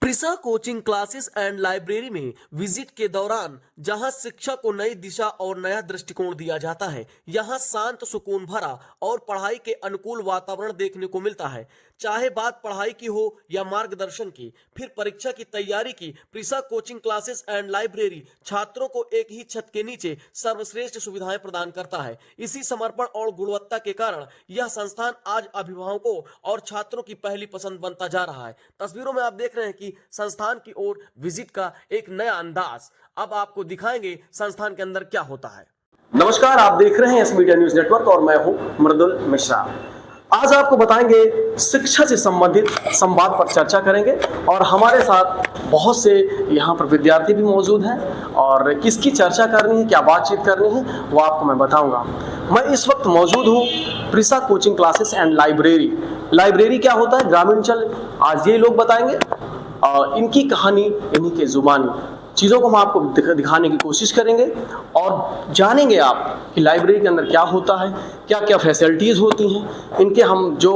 Prisa coaching classes and library में visit के दौरान जहां शिक्षा को नई दिशा और नया दृष्टिकोण दिया जाता है, यहां शांत सुकून भरा और पढ़ाई के अनुकूल वातावरण देखने को मिलता है। चाहे बात पढ़ाई की हो या मार्गदर्शन की, फिर परीक्षा की तैयारी की, प्रिसा कोचिंग क्लासेस एंड लाइब्रेरी छात्रों को एक ही छत के नीचे सर्वश्रेष्ठ सुविधाएं प्रदान करता है। इसी समर्पण और गुणवत्ता के कारण यह संस्थान आज अभिभावकों और छात्रों की पहली पसंद बनता जा रहा है। तस्वीरों में आप देख रहे हैं कि संस्थान की ओर विजिट का एक नया अंदाज। अब आपको दिखाएंगे संस्थान के अंदर क्या होता है। नमस्कार, आप देख रहे हैं एस मीडिया न्यूज नेटवर्क और मैं हूं मृदुल मिश्रा। आज आपको बताएंगे शिक्षा से संबंधित संवाद पर चर्चा करेंगे और हमारे साथ बहुत से यहाँ पर विद्यार्थी भी मौजूद हैं और किसकी चर्चा करनी है, क्या बातचीत करनी है, वो आपको मैं बताऊंगा। मैं इस वक्त मौजूद हूँ प्रिसा coaching classes and library. Library क्या होता है, ग्रामीणांचल, आज ये लोग बताएंगे। इनकी कहानी, इन्हीं के जुबानी चीज़ों को हम आपको दिखाने की कोशिश करेंगे और जानेंगे आप कि लाइब्रेरी के अंदर क्या होता है, क्या क्या फैसिलिटीज़ होती हैं। इनके हम जो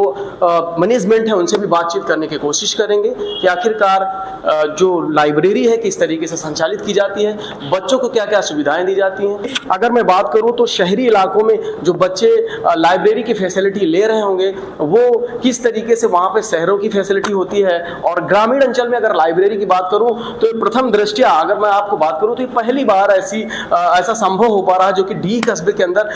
मैनेजमेंट है उनसे भी बातचीत करने की कोशिश करेंगे कि आखिरकार जो लाइब्रेरी है किस तरीके से संचालित की जाती है, बच्चों को क्या क्या सुविधाएं दी जाती हैं। अगर मैं बात करूं तो शहरी इलाकों में जो बच्चे लाइब्रेरी की फैसिलिटी ले रहे होंगे वो किस तरीके से वहाँ पर शहरों की फैसिलिटी होती है, और ग्रामीण अंचल में अगर लाइब्रेरी की बात करूँ तो प्रथम दृष्टया अगर मैं आपको बात करूं तो ये पहली बार ऐसा संभव हो पा रहा है जो कि डी कस्बे के अंदर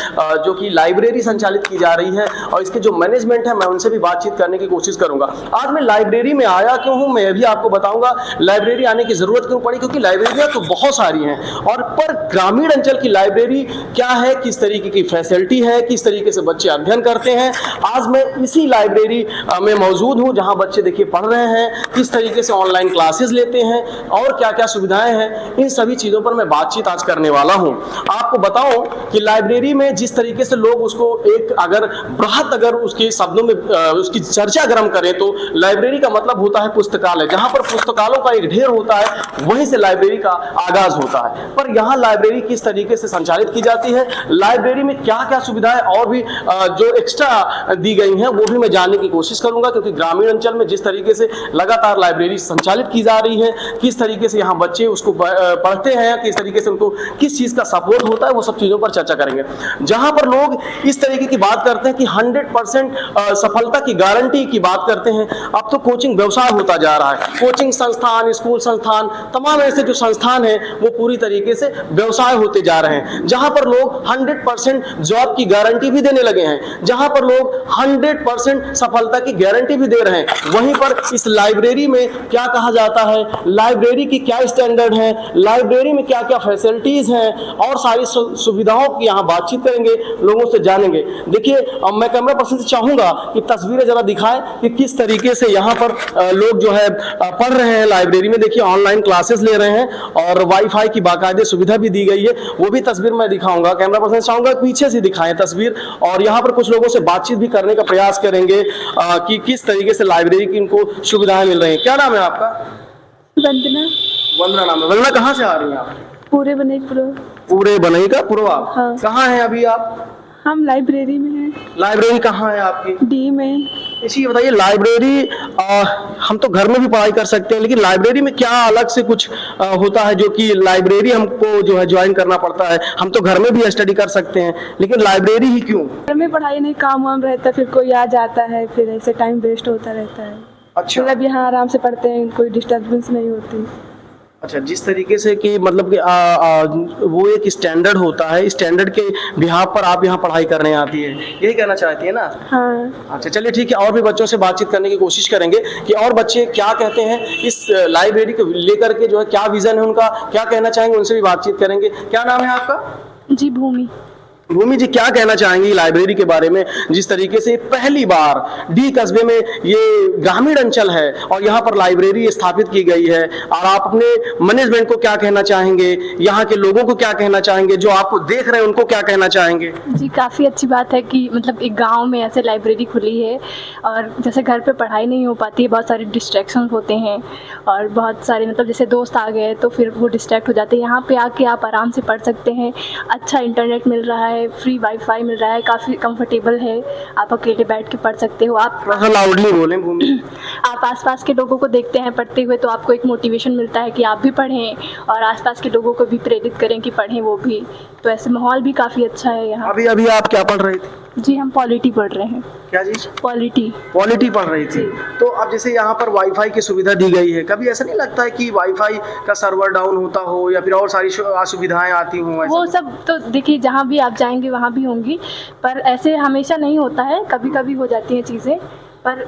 जो कि लाइब्रेरी संचालित की जा रही है, और इसके जो मैनेजमेंट है मैं उनसे भी बातचीत करने की कोशिश करूंगा। आज मैं लाइब्रेरी में आया क्यों हूं, मैं भी आपको बताऊंगा लाइब्रेरी आने की जरूरत क्यों पड़ी, क्योंकि लाइब्रेरियां तो बहुत सारी हैं और पर ग्रामीण अंचल की लाइब्रेरी क्या है, किस तरीके की फैसिलिटी है, किस तरीके से बच्चे अध्ययन करते हैं। आज मैं इसी लाइब्रेरी में मौजूद हूँ जहाँ बच्चे देखिए पढ़ रहे हैं, किस तरीके से ऑनलाइन क्लासेस लेते हैं और क्या क्या सुविधाएं हैं, इन सभी चीजों पर मैं बातचीत आज करने वाला हूं। आपको बताऊं कि लाइब्रेरी में जिस तरीके से लोग उसको एक अगर उसके शब्दों में उसकी चर्चा अगर हम करें तो लाइब्रेरी का मतलब होता है पुस्तकालय। जहां पर पुस्तकालयों का एक ढेर होता है वहीं से लाइब्रेरी का आगाज होता है। पर यहां लाइब्रेरी किस तरीके से संचालित की जाती है, लाइब्रेरी में क्या क्या सुविधाएं और भी जो एक्स्ट्रा दी गई हैं वो भी मैं जानने की कोशिश करूंगा, क्योंकि ग्रामीण अंचल में जिस तरीके से लगातार लाइब्रेरी संचालित की जा रही है, किस तरीके से यहाँ बच्चे उसको पढ़ते हैं, किस तरीके से उनको किस चीज का सपोर्ट होता है, वो सब चीजों पर चर्चा करेंगे। जहां पर लोग इस तरीके की बात करते हैं कि 100% सफलता की गारंटी की बात करते हैं, अब तो कोचिंग व्यवसाय होता जा रहा है। कोचिंग संस्थान, स्कूल संस्थान, तमाम ऐसे जो संस्थान हैं वो पूरी तरीके से व्यवसाय होते जा रहे हैं। जहां पर लोग 100% जॉब की गारंटी भी देने लगे हैं, जहां पर लोग 100% सफलता की गारंटी भी दे रहे हैं, वहीं पर इस लाइब्रेरी में क्या कहा जाता है, लाइब्रेरी की क्या स्टैंडर्ड है, लाइब्रेरी में क्या क्या फैसिलिटीज हैं और सारी सुविधाओं की यहाँ बातचीत करेंगे, लोगों से जानेंगे। देखिए मैं कैमरा पर्सन से चाहूंगा कि तस्वीरें जरा दिखाएं कि किस तरीके से यहाँ पर लोग जो है पढ़ रहे हैं। लाइब्रेरी में देखिए ऑनलाइन क्लासेस ले रहे हैं और वाईफाई की बाकायदे सुविधा भी दी गई है, वो भी तस्वीर मैं दिखाऊंगा। कैमरा पर्सन चाहूंगा पीछे से दिखाएं तस्वीर, और यहाँ पर कुछ लोगों से बातचीत भी करने का प्रयास करेंगे कि किस तरीके से लाइब्रेरी की इनको सुविधाएं मिल रही है। क्या नाम है आपका? वंदना। वंदना नाम है। वंदना कहाँ से आ रही हैं आप? पूरे बनेपुर। पूरे बनई का पुरवा। हाँ। कहाँ हैं अभी आप? हम लाइब्रेरी में हैं। लाइब्रेरी कहाँ है आपकी? डी में। इसी बताइए, लाइब्रेरी हम तो घर में भी पढ़ाई कर सकते हैं, लेकिन लाइब्रेरी में क्या अलग से कुछ होता है जो कि लाइब्रेरी हमको जो है ज्वाइन करना पड़ता है? हम तो घर में भी स्टडी कर सकते हैं, लेकिन लाइब्रेरी ही क्यों? घर में पढ़ाई नहीं, काम वाम रहता, फिर कोई आ जाता है, फिर ऐसे टाइम वेस्ट होता रहता है। अच्छा, मतलब यहाँ आराम से पढ़ते हैं, कोई डिस्टर्बेंस नहीं होती। अच्छा, जिस तरीके से कि मतलब कि वो एक स्टैंडर्ड होता है, स्टैंडर्ड के बिहाफ पर आप यहाँ पढ़ाई करने आती है, यही कहना चाहती है ना? हाँ। अच्छा, चलिए ठीक है, और भी बच्चों से बातचीत करने की कोशिश करेंगे कि और बच्चे क्या कहते हैं इस लाइब्रेरी को लेकर के, जो है क्या विजन है उनका, क्या कहना चाहेंगे, उनसे भी बातचीत करेंगे। क्या नाम है आपका? जी, भूमि। भूमि जी, क्या कहना चाहेंगी लाइब्रेरी के बारे में, जिस तरीके से पहली बार डी कस्बे में ये ग्रामीण अंचल है और यहाँ पर लाइब्रेरी स्थापित की गई है, और आप अपने मैनेजमेंट को क्या कहना चाहेंगे, यहाँ के लोगों को क्या कहना चाहेंगे, जो आपको देख रहे हैं उनको क्या कहना चाहेंगे? जी, काफ़ी अच्छी बात है कि मतलब एक गांव में ऐसे लाइब्रेरी खुली है, और जैसे घर पे पढ़ाई नहीं हो पाती है, बहुत सारे डिस्ट्रैक्शन होते हैं और बहुत सारे मतलब जैसे दोस्त आ गए तो फिर वो डिस्ट्रैक्ट हो जाते हैं। यहाँ पे आके आप आराम से पढ़ सकते हैं, अच्छा इंटरनेट मिल रहा है, है, फ्री वाईफाई मिल रहा है, काफ़ी कंफर्टेबल है, आप अकेले बैठ के पढ़ सकते हो। आप थोड़ा सा लाउडली बोलें भूमि। आप आसपास के लोगों को देखते हैं पढ़ते हुए, तो आपको एक मोटिवेशन मिलता है कि आप भी पढ़ें और आसपास के लोगों को भी प्रेरित करें कि पढ़ें वो भी। तो ऐसे माहौल भी काफ़ी अच्छा है यहाँ। अभी अभी आप क्या पढ़ रहे थे? जी, हम पॉलिटी पढ़ रहे हैं। क्या जी? पॉलिटी। पॉलिटी पढ़ रही थी। तो अब जैसे यहाँ पर वाईफाई की सुविधा दी गई है, कभी ऐसा नहीं लगता है कि वाईफाई का सर्वर डाउन होता हो या फिर और सारी असुविधाएं आती हों? वो सब तो देखिए जहाँ भी आप जाएंगे वहाँ भी होंगी, पर ऐसे हमेशा नहीं होता है, कभी कभी हो जाती हैं चीज़ें, पर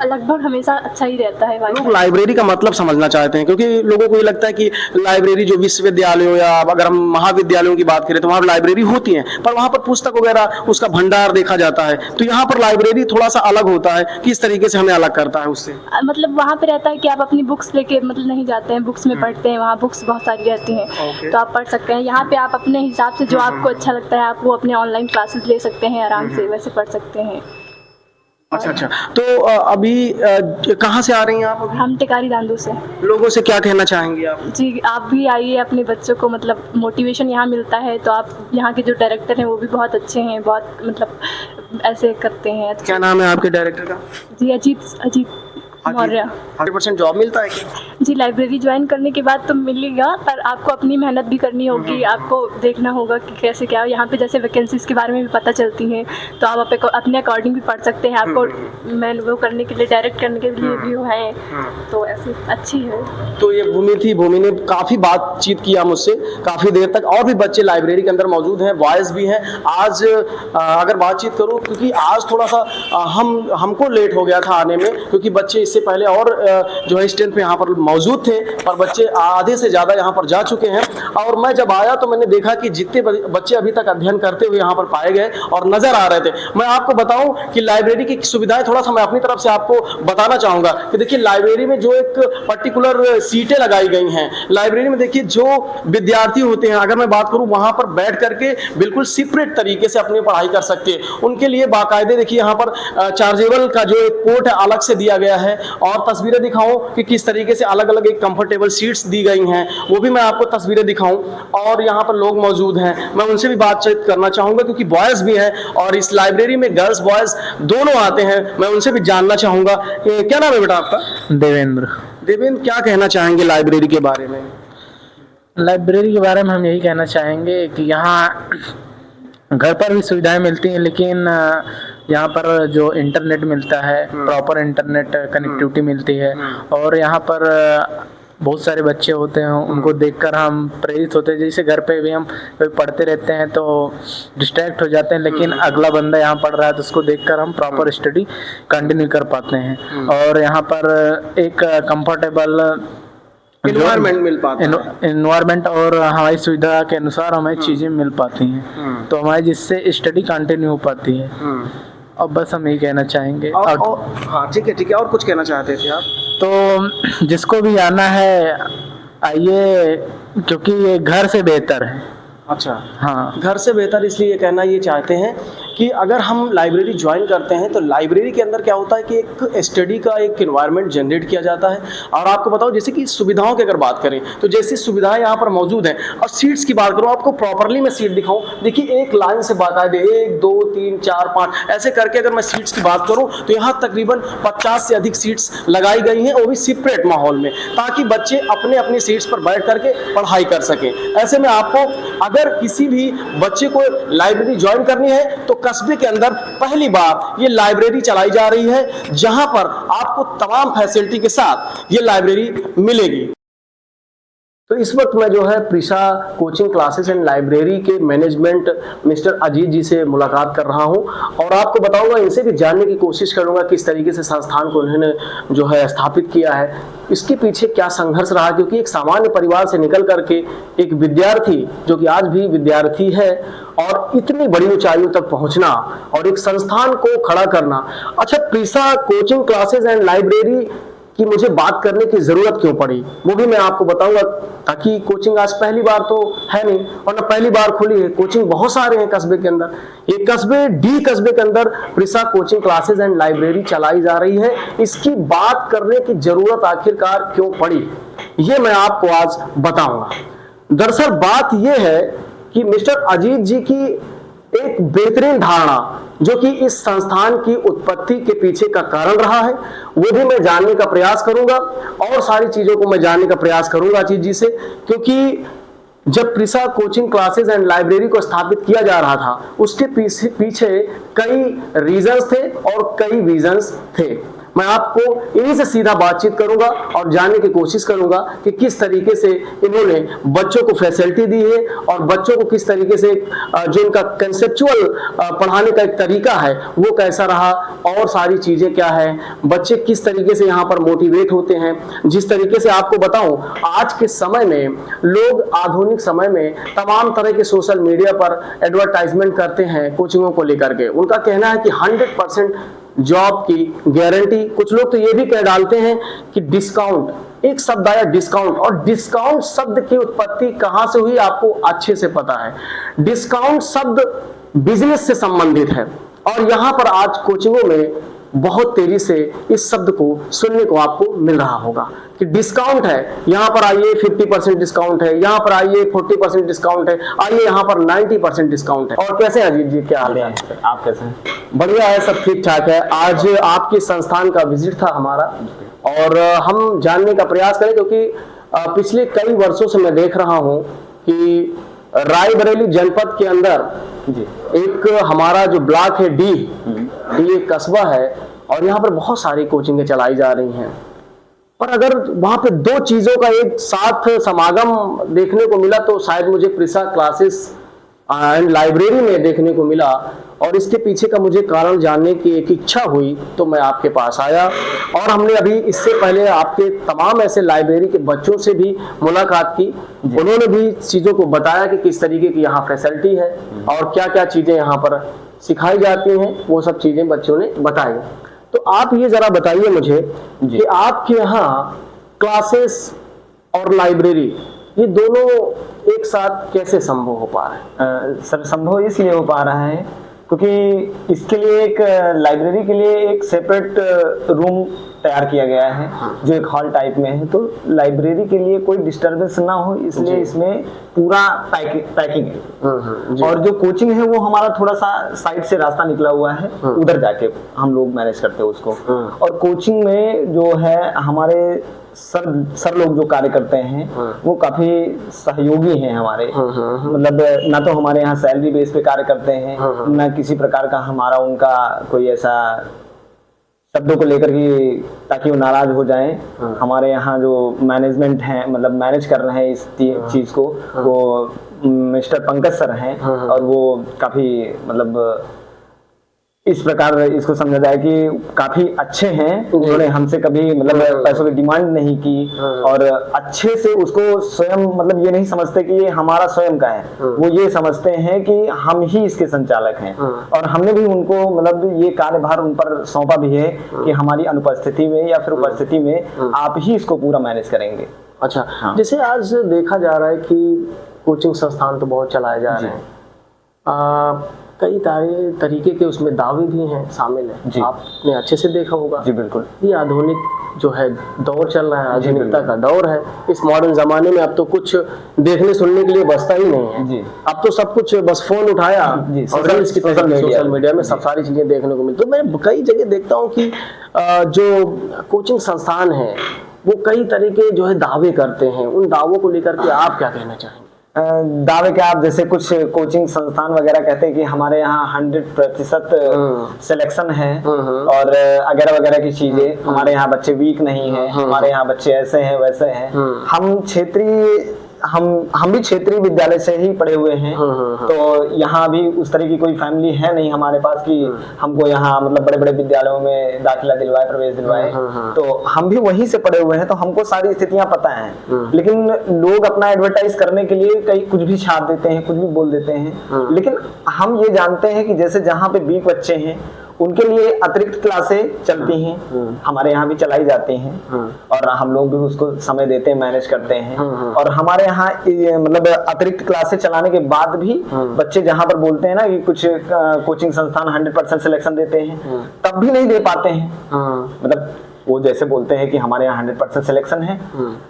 लगभग हमेशा अच्छा ही रहता है लोग वाईफाई। लाइब्रेरी का मतलब समझना चाहते हैं, क्योंकि लोगों को ये लगता है कि लाइब्रेरी जो विश्वविद्यालयों या अगर हम महाविद्यालयों की बात करें तो वहाँ लाइब्रेरी होती है, पर वहाँ पर पुस्तक वगैरह उसका भंडार देखा जाता है। तो यहाँ पर लाइब्रेरी थोड़ा सा अलग होता है, किस तरीके से हमें अलग करता है उससे? मतलब वहाँ पे रहता है कि आप अपनी बुक्स लेके मतलब नहीं जाते हैं, बुक्स में पढ़ते हैं, वहाँ बुक्स बहुत सारी रहती हैं, तो आप पढ़ सकते हैं। यहाँ पे आप अपने हिसाब से जो आपको अच्छा लगता है, आप वो अपने ऑनलाइन क्लासेस ले सकते हैं, आराम से वैसे पढ़ सकते हैं। अच्छा अच्छा। तो अभी कहाँ से आ रही हैं आप अभी? हम टिकारी दांदू से। लोगों से क्या कहना चाहेंगे आप? जी, आप भी आइए, अपने बच्चों को मतलब मोटिवेशन यहाँ मिलता है। तो आप यहाँ के जो डायरेक्टर हैं वो भी बहुत अच्छे हैं, बहुत मतलब ऐसे करते हैं। क्या नाम है आपके डायरेक्टर का? जी, अजीत मौर्य। 100% जॉब मिलता है क्या? जी, लाइब्रेरी ज्वाइन करने के बाद तो मिलेगा, पर आपको अपनी मेहनत भी करनी होगी, आपको देखना होगा कि कैसे क्या। यहाँ पे जैसे वैकेंसीज के बारे में भी पता चलती हैं, तो आप अपने अकॉर्डिंग भी पढ़ सकते हैं। आपको मैं वो करने के लिए, डायरेक्ट करने के लिए भी वो है, तो ऐसी अच्छी है। तो ये भूमि थी, भूमि ने काफ़ी बातचीत किया मुझसे काफ़ी देर तक। और भी बच्चे लाइब्रेरी के अंदर मौजूद हैं, बॉयज़ भी हैं। आज अगर बातचीत करूँ, क्योंकि आज थोड़ा सा हमको लेट हो गया था आने में, क्योंकि बच्चे इससे पहले और जो है स्टैंड पे यहाँ पर मौजूद थे, पर बच्चे आधे से ज़्यादा यहाँ पर जा चुके हैं। और मैं जब आया तो मैंने देखा कि जितने बच्चे अभी तक अध्ययन करते हुए यहाँ पर पाए गए और नज़र आ रहे थे। मैं आपको बताऊं कि लाइब्रेरी की सुविधाएं थोड़ा सा मैं अपनी तरफ से आपको बताना चाहूँगा कि देखिए, लाइब्रेरी में जो एक पर्टिकुलर सीटें लगाई गई हैं, लाइब्रेरी में देखिए जो विद्यार्थी होते हैं, अगर मैं बात करूँ, वहाँ पर बैठ करके बिल्कुल सेपरेट तरीके से अपनी पढ़ाई कर सकते हैं। उनके लिए बाकायदे देखिए यहाँ पर चार्जेबल का जो एक पोर्ट है अलग से दिया गया है। और तस्वीरें दिखाऊं कि किस तरीके से अलग अलग एक कंफर्टेबल सीट्स दी गई हैं, वो भी मैं आपको तस्वीरें दिखाऊं। और यहाँ पर लोग मौजूद हैं, मैं उनसे भी बातचीत करना चाहूँगा, क्योंकि बॉयज़ भी हैं और इस लाइब्रेरी में गर्ल्स बॉयज़ दोनों आते हैं। मैं उनसे भी जानना चाहूँगा। क्या नाम है बेटा आपका? देवेंद्र। देवेंद्र, क्या कहना चाहेंगे लाइब्रेरी के बारे में? लाइब्रेरी के बारे में हम यही कहना चाहेंगे कि यहाँ घर पर भी सुविधाएं मिलती हैं, लेकिन यहाँ पर जो इंटरनेट मिलता है, प्रॉपर इंटरनेट कनेक्टिविटी मिलती है। और यहाँ पर बहुत सारे बच्चे होते हैं, उनको देखकर हम प्रेरित होते हैं। जैसे घर पे भी हम पढ़ते रहते हैं तो डिस्ट्रैक्ट हो जाते हैं, लेकिन अगला बंदा यहाँ पढ़ रहा है तो उसको देखकर हम प्रॉपर स्टडी कंटिन्यू कर पाते हैं। और यहाँ पर एक कंफर्टेबल इन्वायरमेंट मिल पाता है, इन्वायरमेंट और हमारी सुविधा के अनुसार हमें चीज़ें मिल पाती हैं, तो हमारी जिससे स्टडी कंटिन्यू हो पाती है। अब बस हम यही कहना चाहेंगे। हाँ, ठीक है ठीक है। और कुछ कहना चाहते थे आप? तो जिसको भी आना है आइए, क्योंकि ये घर से बेहतर है। अच्छा, हाँ, घर से बेहतर इसलिए ये कहना ये चाहते हैं कि अगर हम लाइब्रेरी ज्वाइन करते हैं तो लाइब्रेरी के अंदर क्या होता है कि एक स्टडी का एक एनवायरनमेंट जनरेट किया जाता है। और आपको बताओ, जैसे कि सुविधाओं की अगर बात करें तो जैसी सुविधाएं यहाँ पर मौजूद हैं, और सीट्स की बात करूँ, आपको प्रॉपरली मैं सीट दिखाऊं, देखिए एक लाइन से बाकायदे 1 2 3 4 5 ऐसे करके अगर मैं सीट्स की बात करूँ तो यहाँ तकरीबन 50 से अधिक सीट्स लगाई गई हैं, वो भी सेपरेट माहौल में, ताकि बच्चे अपने अपनी सीट्स पर बैठ करके पढ़ाई कर सकें। ऐसे में आपको अगर किसी भी बच्चे को लाइब्रेरी ज्वाइन करनी है तो कस्बे के अंदर पहली बार ये लाइब्रेरी चलाई जा रही है, जहां पर आपको तमाम फैसिलिटी के साथ ये लाइब्रेरी मिलेगी। तो इस वक्त मैं जो है Prisha coaching classes and library के मैनेजमेंट मिस्टर अजीत जी से मुलाकात कर रहा हूं, और आपको बताऊंगा, इनसे भी जानने की कोशिश करूंगा किस तरीके से संस्थान को उन्होंने जो है स्थापित किया है, इसके पीछे क्या संघर्ष रहा। क्योंकि एक सामान्य परिवार से निकल करके एक विद्यार्थी जो कि आज भी विद्यार्थी है और इतनी बड़ी ऊंचाइयों तक पहुंचना और एक संस्थान को खड़ा करना। अच्छा, Prisha coaching classes and library कि मुझे बात करने की जरूरत क्यों पड़ी, वो भी मैं आपको बताऊंगा, ताकि कोचिंग आज पहली बार तो है नहीं, और ना पहली बार खुली है, कोचिंग बहुत सारे हैं कस्बे के अंदर। ये कस्बे कस्बे के अंदर Prisha coaching classes and library चलाई जा रही है, इसकी बात करने की जरूरत आखिरकार क्यों पड़ी, ये मैं आपको आज बताऊंगा। दरअसल बात यह है कि मिस्टर अजीत जी की एक बेहतरीन धारणा जो कि इस संस्थान की उत्पत्ति के पीछे का कारण रहा है, वो भी मैं जानने का प्रयास करूंगा और सारी चीजों को मैं जानने का प्रयास करूंगा अजीत जी से, क्योंकि जब प्रिसा कोचिंग क्लासेस एंड लाइब्रेरी को स्थापित किया जा रहा था उसके पीछे कई रीजंस थे और कई विजन्स थे। मैं आपको इन्हीं से सीधा बातचीत करूंगा और जानने की कोशिश करूंगा कि किस तरीके से इन्होंने बच्चों को फैसिलिटी दी है और बच्चों को किस तरीके से जो इनका कंसेप्चुअल पढ़ाने का एक तरीका है वो कैसा रहा और सारी चीजें क्या है, बच्चे किस तरीके से यहाँ पर मोटिवेट होते हैं। जिस तरीके से आपको बताऊं, आज के समय में लोग आधुनिक समय में तमाम तरह के सोशल मीडिया पर एडवर्टाइजमेंट करते हैं कोचिंगों को लेकर के। उनका कहना है कि 100% जॉब की गारंटी। कुछ लोग तो ये भी कह डालते हैं कि डिस्काउंट, एक शब्द आया डिस्काउंट, और डिस्काउंट शब्द की उत्पत्ति कहां से हुई आपको अच्छे से पता है। डिस्काउंट शब्द बिजनेस से संबंधित है और यहां पर आज कोचिंगों में बहुत तेजी से इस शब्द को सुनने को आपको मिल रहा होगा कि डिस्काउंट है, यहाँ पर आइए 50% डिस्काउंट है, यहाँ पर आइए 40% डिस्काउंट है, आइए यहाँ पर 90% डिस्काउंट है। और कैसे हैं अजीत जी, क्या हाल है? आप कैसे हैं? बढ़िया है, सब ठीक ठाक है। आज आपके संस्थान का विजिट था हमारा और हम जानने का प्रयास करें, क्योंकि पिछले कई वर्षों से मैं देख रहा हूँ कि रायबरेली जनपद के अंदर एक हमारा जो ब्लॉक है डी एक कस्बा है और यहाँ पर बहुत सारी कोचिंगें चलाई जा रही हैं। पर अगर वहां पे दो चीजों का एक साथ समागम देखने को मिला तो शायद मुझे प्रिसा क्लासेस एंड लाइब्रेरी में देखने को मिला, और इसके पीछे का मुझे कारण जानने की एक इच्छा हुई तो मैं आपके पास आया। और हमने अभी इससे पहले आपके तमाम ऐसे लाइब्रेरी के बच्चों से भी मुलाकात की, उन्होंने भी चीज़ों को बताया कि किस तरीके की यहाँ फैसिलिटी है और क्या क्या चीज़ें यहाँ पर सिखाई जाती हैं, वो सब चीज़ें बच्चों ने बताई। तो आप ये ज़रा बताइए मुझे कि आपके यहाँ क्लासेस और लाइब्रेरी ये दोनों एक साथ कैसे संभव हो पा रहा है? सर, संभव इसलिए हो पा रहा है क्योंकि इसके लिए एक लाइब्रेरी के लिए एक सेपरेट रूम तैयार किया गया है जो एक हॉल टाइप में है, तो लाइब्रेरी के लिए कोई डिस्टरबेंस ना हो इसलिए इसमें पूरा पैकिंग है। और जो कोचिंग है वो हमारा थोड़ा सा साइड से रास्ता निकला हुआ है, उधर जाके हम लोग मैनेज करते हैं उसको। और कोचिंग में जो है हमारे सर लोग जो कार्य करते हैं वो काफी सहयोगी हैं हमारे, मतलब ना तो हमारे यहाँ सैलरी बेस पे कार्य करते हैं, ना किसी प्रकार का हमारा उनका कोई ऐसा शब्दों को लेकर के ताकि वो नाराज हो जाएं। हमारे यहाँ जो मैनेजमेंट है, मतलब मैनेज कर रहे हैं इस चीज को, वो मिस्टर पंकज सर हैं और वो काफी मतलब इस प्रकार इसको समझा जाए कि काफी अच्छे हैं। उन्होंने हमसे कभी मतलब पैसों की डिमांड नहीं की और अच्छे से उसको स्वयं मतलब ये नहीं समझते कि ये हमारा स्वयं का है, वो ये समझते हैं कि हम ही इसके संचालक हैं। और हमने भी उनको मतलब ये कार्यभार उन पर सौंपा भी है कि हमारी अनुपस्थिति में या फिर उपस्थिति में आप ही इसको पूरा मैनेज करेंगे। अच्छा, जैसे आज देखा जा रहा है कि कोचिंग संस्थान तो बहुत चलाए जा रहे हैं, कई तरीके के उसमें दावे भी हैं शामिल हैं, आपने अच्छे से देखा होगा। जी बिल्कुल। ये आधुनिक जो है दौर चल रहा है, आधुनिकता का दौर है। इस मॉडर्न जमाने में अब तो कुछ देखने सुनने के लिए बचता ही नहीं है। अब तो सब कुछ बस फोन उठाया और रील्स की सोशल मीडिया में सब सारी चीजें देखने को मिलती। तो मैं कई जगह देखता हूँ कि जो कोचिंग संस्थान है वो कई तरीके जो है दावे करते हैं, उन दावों को लेकर के आप क्या कहना चाहेंगे? दावे क्या, आप जैसे कुछ कोचिंग संस्थान वगैरह कहते हैं कि हमारे यहाँ 100% सिलेक्शन है और वगैरह वगैरह की चीजें, हमारे यहाँ बच्चे वीक नहीं है, हमारे यहाँ बच्चे ऐसे हैं वैसे हैं। हम भी क्षेत्रीय विद्यालय से ही पढ़े हुए हैं, तो यहाँ भी उस तरह की कोई फैमिली है नहीं हमारे पास कि हमको यहाँ मतलब बड़े बड़े विद्यालयों में दाखिला दिलवाए, प्रवेश दिलवाए। तो हम भी वहीं से पढ़े हुए हैं, तो हमको सारी स्थितियां पता हैं। लेकिन लोग अपना एडवर्टाइज करने के लिए कई कुछ भी छाप देते हैं, कुछ भी बोल देते हैं। लेकिन हम ये जानते हैं कि जैसे जहाँ पे वीक बच्चे हैं उनके लिए अतिरिक्त क्लासें चलती हैं, हमारे यहाँ भी चलाई जाती हैं और हम लोग भी उसको समय देते हैं, मैनेज करते हैं। और हमारे यहाँ मतलब अतिरिक्त क्लासें चलाने के बाद भी बच्चे जहाँ पर बोलते हैं ना कि कुछ कोचिंग संस्थान 100% सिलेक्शन देते हैं, तब भी नहीं दे पाते हैं। मतलब वो जैसे बोलते हैं कि हमारे यहाँ 100% सिलेक्शन है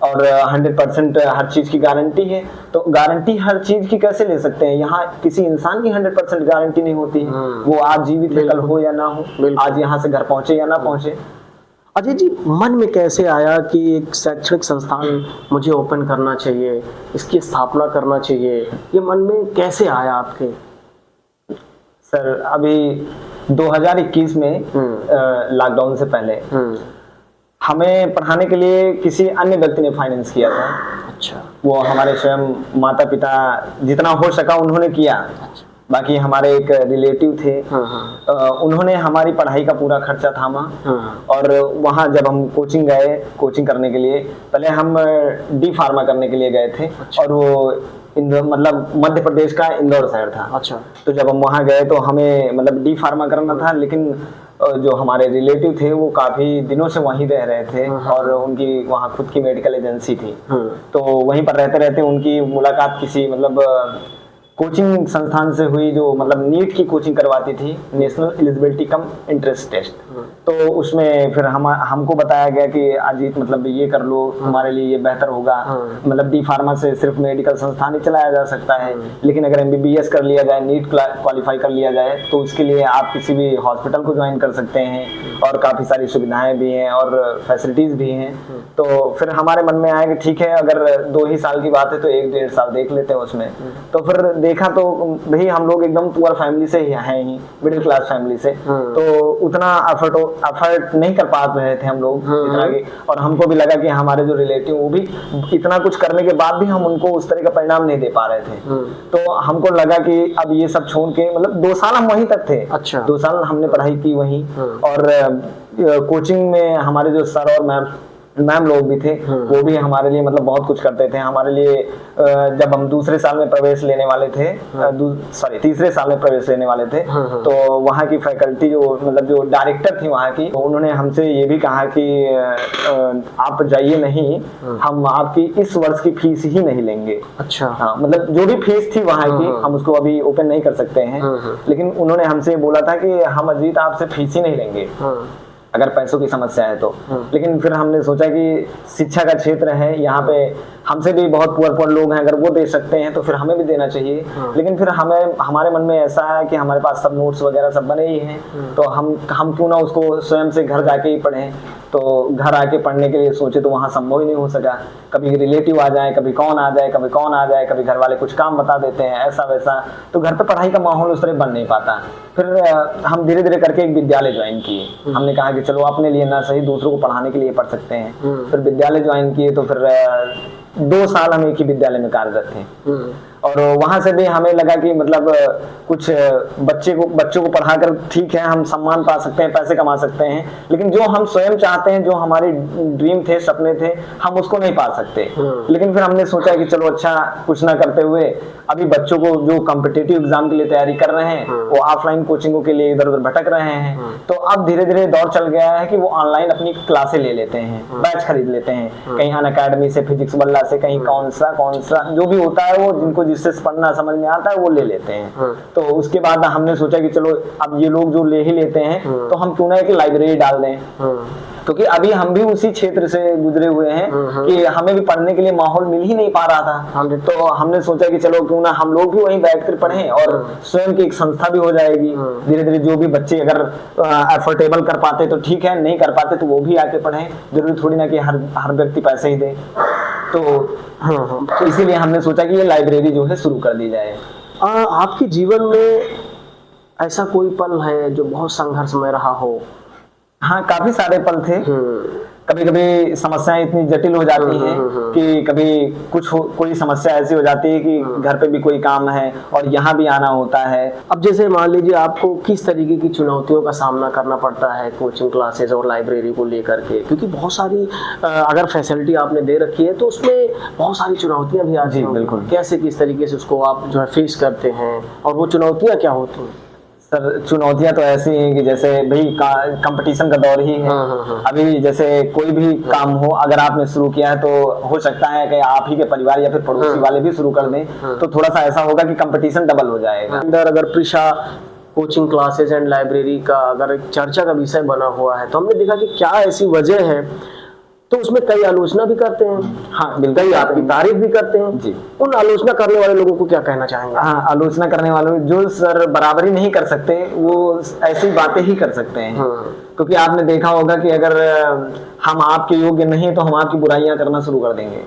और 100% हर चीज की गारंटी है, तो गारंटी हर चीज की कैसे ले सकते हैं? यहाँ किसी इंसान की 100% गारंटी नहीं होती है, वो आज जीवित है कल हो या ना हो, आज यहाँ से घर पहुंचे या ना पहुंचे। अजय जी, मन में कैसे आया कि एक शैक्षणिक संस्थान मुझे ओपन करना चाहिए, इसकी स्थापना करना चाहिए, ये मन में कैसे आया आपके? सर अभी 2021 में लॉकडाउन से पहले हमें पढ़ाने के लिए किसी अन्य व्यक्ति ने फाइनेंस किया था। अच्छा। वो हमारे स्वयं माता पिता जितना हो सका उन्होंने किया। अच्छा। बाकी हमारे एक रिलेटिव थे, उन्होंने हमारी पढ़ाई का पूरा खर्चा थामा। और वहाँ जब हम कोचिंग गए, कोचिंग करने के लिए, पहले हम डी फार्मा करने के लिए गए थे। अच्छा। और वो मतलब मध्य प्रदेश का इंदौर शहर था। अच्छा। तो जब हम वहाँ गए तो हमें मतलब डी फार्मा करना था, लेकिन जो हमारे रिलेटिव थे वो काफी दिनों से वहीं रह रहे थे और उनकी वहाँ खुद की मेडिकल एजेंसी थी। तो वहीं पर रहते रहते उनकी मुलाकात किसी मतलब कोचिंग संस्थान से हुई जो मतलब नीट की कोचिंग करवाती थी, national eligibility cum entrance test. तो उसमें फिर हमको बताया गया कि अजीत मतलब ये कर लो, तुम्हारे लिए ये बेहतर होगा। मतलब डी फार्मा से सिर्फ मेडिकल संस्थान ही चलाया जा सकता है, लेकिन अगर MBBS कर लिया जाए, नीट क्वालिफाई कर लिया जाए, तो उसके लिए आप किसी भी हॉस्पिटल को ज्वाइन कर सकते हैं और काफ़ी सारी सुविधाएं भी हैं और फैसिलिटीज़ भी हैं। तो फिर हमारे मन में आया कि ठीक है, अगर 2 ही साल की बात है तो 1-1.5 साल देख लेते हैं उसमें। तो फिर देखा तो भाई हम लोग एकदम पुअर फैमिली से ही हैं, ही मिडिल क्लास फैमिली से, तो उतना एफर्ट नहीं कर पा रहे थे हम लोग इतना की। और हमको भी लगा कि हमारे जो रिलेटिव वो भी इतना कुछ करने के बाद भी हम उनको उस तरह का परिणाम नहीं दे पा रहे थे। तो हमको लगा कि अब ये सब छोड़ के मतलब 2 साल हम वहीं तक थे। अच्छा। 2 साल हमने पढ़ाई की वहीं। और कोचिंग में हमारे जो सर और मैम लोग भी थे, वो भी हमारे लिए मतलब बहुत कुछ करते थे हमारे लिए। जब हम दूसरे साल में प्रवेश लेने वाले थे, तीसरे साल में प्रवेश लेने वाले थे, तो वहाँ की फैकल्टी जो मतलब जो डायरेक्टर थी वहाँ की, उन्होंने हमसे ये भी कहा कि आप जाइए नहीं, हम आपकी इस वर्ष की फीस ही नहीं लेंगे। अच्छा। हाँ, मतलब जो भी फीस थी वहाँ की हम उसको अभी ओपन नहीं कर सकते हैं, लेकिन उन्होंने हमसे बोला था कि हम अजीत आपसे फीस ही नहीं लेंगे अगर पैसों की समस्या है तो। लेकिन फिर हमने सोचा कि शिक्षा का क्षेत्र है, यहाँ पे हमसे भी बहुत पुअर लोग हैं, अगर वो दे सकते हैं तो फिर हमें भी देना चाहिए। लेकिन फिर हमारे मन में ऐसा है कि हमारे पास सब नोट्स वगैरह सब बने ही हैं, तो हम क्यों ना उसको स्वयं से घर जाके ही पढ़ें। तो घर आके पढ़ने के लिए सोचे तो वहाँ संभव ही नहीं हो सका। कभी रिलेटिव आ जाए, कभी कौन आ जाए, कभी घर वाले कुछ काम बता देते हैं, ऐसा वैसा, तो घर पे पढ़ाई का माहौल उस तरह बन नहीं पाता। फिर हम धीरे धीरे करके एक विद्यालय ज्वाइन किए। हमने कहा कि चलो अपने लिए ना सही दूसरों को पढ़ाने के लिए पढ़ सकते हैं। फिर विद्यालय ज्वाइन किए, तो फिर 2 साल हम एक ही विद्यालय में कार्यरत थे। और वहां से भी हमें लगा कि मतलब कुछ बच्चों को पढ़ाकर ठीक है हम सम्मान पा सकते हैं, पैसे कमा सकते हैं, लेकिन जो हम स्वयं चाहते हैं, जो हमारे ड्रीम थे, सपने थे, हम उसको नहीं पा सकते। लेकिन फिर हमने सोचा कि चलो अच्छा कुछ ना करते हुए अभी बच्चों को जो कॉम्पिटिटिव एग्जाम के लिए तैयारी कर रहे हैं, वो ऑफलाइन कोचिंगों के लिए इधर उधर भटक रहे हैं, तो अब धीरे धीरे दौर चल गया है कि वो ऑनलाइन अपनी क्लासें ले लेते हैं, बैच खरीद लेते हैं, कहीं अनअकैडमी से, फिजिक्स बल्ला से, कहीं कौन सा जो भी होता है वो जिनको जिससे पढ़ना समझ में आता है वो ले लेते हैं। तो उसके बाद हमने सोचा कि चलो अब ये लोग जो ले ही लेते हैं तो हम क्यों ना एक लाइब्रेरी डाल दें, क्योंकि अभी हम भी उसी क्षेत्र से गुजरे हुए हैं कि हमें भी पढ़ने के लिए माहौल मिल ही नहीं पा रहा था। तो हमने सोचा कि चलो क्यों ना हम लोग भी वहीं बैठकर पढ़ें और स्वयं की एक संस्था भी हो जाएगी। धीरे धीरे जो भी बच्चे अगर अफोर्डेबल कर पाते तो ठीक है, नहीं कर पाते तो वो भी आके पढ़ें, जरूरी थोड़ी ना कि हर व्यक्ति पैसे ही दे। तो इसीलिए हमने सोचा कि ये लाइब्रेरी जो है शुरू कर दी जाए। आपके जीवन में ऐसा कोई पल है जो बहुत संघर्षमय रहा हो? हाँ, काफी सारे पल थे। कभी कभी समस्याएं इतनी जटिल हो जाती हैं कि कभी कोई समस्या ऐसी हो जाती है कि घर पे भी कोई काम है और यहाँ भी आना होता है। अब जैसे मान लीजिए आपको किस तरीके की चुनौतियों का सामना करना पड़ता है कोचिंग क्लासेस और लाइब्रेरी को लेकर के, क्योंकि बहुत सारी अगर फैसिलिटी आपने दे रखी है तो उसमें बहुत सारी चुनौतियां भी आती हैं। बिल्कुल। कैसे किस तरीके से उसको आप जो है फेस करते हैं और वो चुनौतियां क्या होती हैं? सर चुनौतियां तो ऐसी हैं कि जैसे भाई कंपटीशन का दौर ही है। अभी जैसे कोई भी काम हो, अगर आपने शुरू किया है तो हो सकता है कि आप ही के परिवार या फिर पड़ोसी वाले भी शुरू कर दें, तो थोड़ा सा ऐसा होगा कि कंपटीशन डबल हो जाएगा। अंदर अगर कोचिंग क्लासेस एंड लाइब्रेरी का अगर एक चर्चा का विषय बना हुआ है, तो हमने देखा कि क्या ऐसी वजह है, तो उसमें कई आलोचना भी करते हैं, हाँ बिल्कुल, कई आपकी तारीफ भी करते हैं जी। उन आलोचना करने वाले लोगों को क्या कहना चाहेंगे? हाँ, आलोचना करने वालों जो सर बराबरी नहीं कर सकते वो ऐसी बातें ही कर सकते हैं। क्योंकि आपने देखा होगा कि अगर हम आपके योग्य नहीं तो हम आपकी बुराइयां करना शुरू कर देंगे,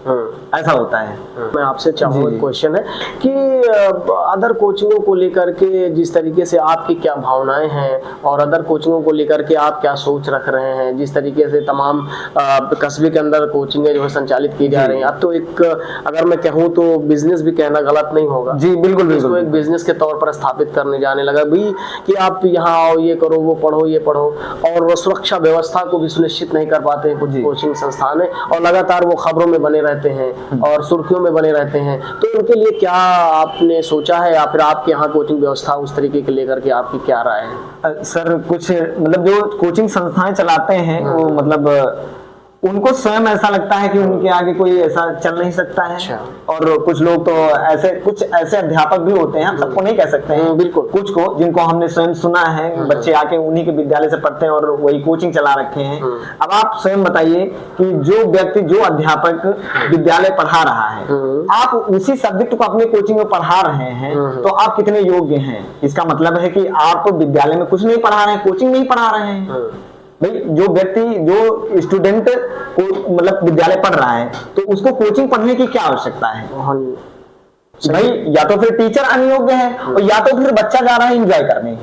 ऐसा होता है। मैं आपसे चाहूंगा, क्वेश्चन है कि अदर कोचिंगों को लेकर के जिस तरीके से आपकी क्या भावनाएं हैं और अदर कोचिंगों को लेकर के आप क्या सोच रख रहे हैं, जिस तरीके से तमाम कस्बे के अंदर कोचिंगें जो है संचालित की जा रही हैं, अब तो एक अगर मैं कहूँ तो बिजनेस भी कहना गलत नहीं होगा जी, बिल्कुल इसको एक बिजनेस के तौर पर स्थापित करने जाने लगा भी कि आप यहाँ आओ, ये करो, वो पढ़ो, ये पढ़ो, और वो सुरक्षा व्यवस्था को भी सुनिश्चित नहीं कर पाते हैं कुछ कोचिंग संस्थान है, और लगातार वो खबरों में बने रहते हैं और सुर्खियों में बने रहते हैं। तो उनके लिए क्या आपने सोचा है, या फिर आपके यहाँ कोचिंग व्यवस्था उस तरीके के लेकर के आपकी क्या राय है? सर कुछ मतलब जो कोचिंग संस्थाएं चलाते हैं वो मतलब उनको स्वयं ऐसा लगता है कि उनके आगे कोई ऐसा चल नहीं सकता है। अच्छा। और कुछ लोग तो कुछ ऐसे अध्यापक भी होते हैं, हम सबको नहीं कह सकते हैं, बिल्कुल, कुछ को जिनको हमने स्वयं सुना है, बच्चे आके उन्हीं के विद्यालय से पढ़ते हैं और वही कोचिंग चला रखे हैं। अब आप स्वयं बताइए कि जो व्यक्ति, जो अध्यापक विद्यालय पढ़ा रहा है, आप उसी सब्जेक्ट को अपने कोचिंग में पढ़ा रहे हैं, तो आप कितने योग्य हैं? इसका मतलब है कि आप विद्यालय में कुछ नहीं पढ़ा रहे हैं, कोचिंग में ही पढ़ा रहे हैं। भाई जो व्यक्ति, जो स्टूडेंट को मतलब विद्यालय पढ़ रहा है, तो उसको कोचिंग पढ़ने की क्या आवश्यकता है? भाई या तो फिर टीचर अनियोग्य है और या तो फिर बच्चा जा रहा है एंजॉय करने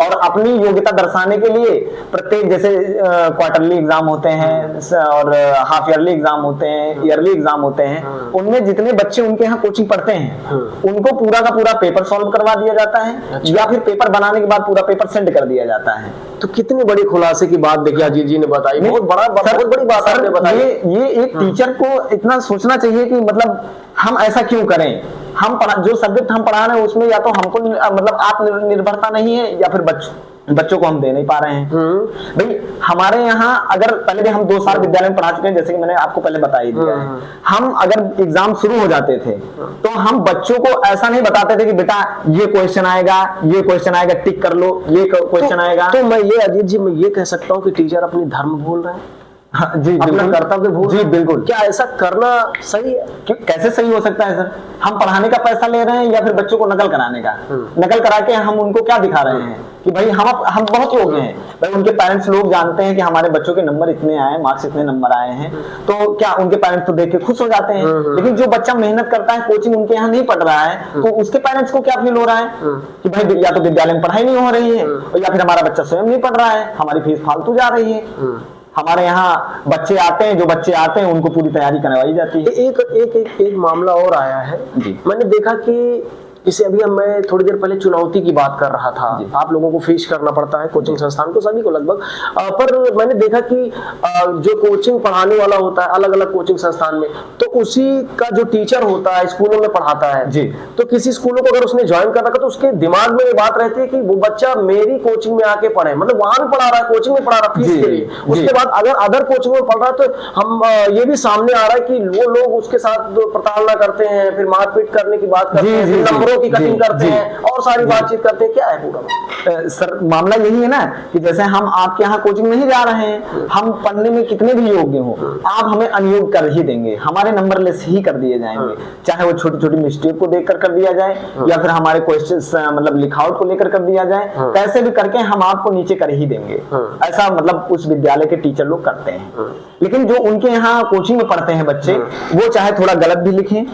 और अपनी योग्यता दर्शाने के लिए प्रत्येक, जैसे क्वार्टरली एग्जाम होते हैं और हाफ ईयरली एग्जाम होते हैं, ईयरली एग्जाम होते हैं, उनमें जितने बच्चे उनके यहाँ कोचिंग पढ़ते हैं उनको पूरा का पूरा पेपर सॉल्व करवा दिया जाता है, या फिर पेपर बनाने के बाद पूरा पेपर सेंड कर दिया जाता है। तो कितनी बड़ी खुलासे की बात देखिए अजीत जी ने बताई, बहुत बड़ी बात आपने बताई। ये एक टीचर को इतना सोचना चाहिए कि मतलब हम ऐसा क्यों करें, हम जो सब्जेक्ट हम पढ़ा रहे हैं उसमें या तो हमको मतलब आत्मनिर्भरता नहीं है या फिर बच्चों को हम दे नहीं पा रहे हैं। भाई हमारे यहाँ अगर पहले भी हम 2 साल विद्यालय में पढ़ा चुके हैं, जैसे कि मैंने आपको पहले बता ही दिया है, हम अगर एग्जाम शुरू हो जाते थे तो हम बच्चों को ऐसा नहीं बताते थे कि बेटा ये क्वेश्चन आएगा, ये क्वेश्चन आएगा, टिक कर लो, ये क्वेश्चन आएगा। तो मैं ये अजीत जी, मैं ये कह सकता हूँ कि टीचर अपनी धर्म भूल रहे हैं, जी अपना कर्तव्य भूल। जी बिल्कुल। क्या ऐसा करना सही है? कैसे सही हो सकता है सर? हम पढ़ाने का पैसा ले रहे हैं या फिर बच्चों को नकल कराने का? नकल करा के हम उनको क्या दिखा रहे हैं कि भाई हम बहुत योग्य हैं। भाई उनके पेरेंट्स लोग जानते हैं कि हमारे बच्चों के नंबर इतने आए, मार्क्स इतने नंबर आए हैं, तो क्या उनके पेरेंट्स तो देख के खुश हो जाते हैं। लेकिन जो बच्चा मेहनत करता है, कोचिंग उनके यहाँ नहीं पढ़ रहा है, तो उसके पेरेंट्स को क्या फील हो रहा है कि भाई या तो विद्यालय में पढ़ाई नहीं हो रही है या फिर हमारा बच्चा स्वयं नहीं पढ़ रहा है, हमारी फीस फालतू जा रही है। हमारे यहाँ बच्चे आते हैं, जो बच्चे आते हैं उनको पूरी तैयारी करवाई जाती है। एक मामला और आया है जी। मैंने देखा कि इसे अभी मैं थोड़ी देर पहले चुनौती की बात कर रहा था, आप लोगों को फेस करना पड़ता है कोचिंग संस्थान को, सभी को लगभग, पर मैंने देखा कि जो कोचिंग पढ़ाने वाला होता है अलग अलग कोचिंग संस्थान में, तो उसी का जो टीचर होता है स्कूलों में पढ़ाता है जी, तो किसी स्कूलों को अगर उसने ज्वाइन कर रखा तो उसके दिमाग में ये बात रहती है कि वो बच्चा मेरी कोचिंग में आके पढ़े, मतलब वहां भी पढ़ा रहा है, कोचिंग में पढ़ा रहा है फीस के लिए, उसके बाद अगर अदर कोचिंग में पढ़ रहा है तो हम ये भी सामने आ रहा है कि वो लोग उसके साथ प्रताड़ना करते हैं, फिर मारपीट करने की बात करते हैं, नंबरों की कटिंग करते हैं और सारी बातचीत करते हैं। क्या है पूरा सर मामला यही है ना कि जैसे हम आपके यहाँ कोचिंग नहीं जा रहे हैं, हम पढ़ने में कितने भी योग्य हो, आप हमें अनियोग्य कर ही देंगे, हमारे नंबर लेस ही कर दिए जाएंगे, चाहे वो छोटी छोटी मिस्टेक को देखकर कर दिया जाए या फिर हमारे क्वेश्चंस मतलब लिखावट को लेकर कर दिया जाए, कैसे भी करके हम आपको नीचे कर ही देंगे। ऐसा मतलब उस विद्यालय के टीचर लोग करते हैं। लेकिन जो उनके यहाँ कोचिंग में पढ़ते हैं बच्चे, वो चाहे थोड़ा गलत भी लिखें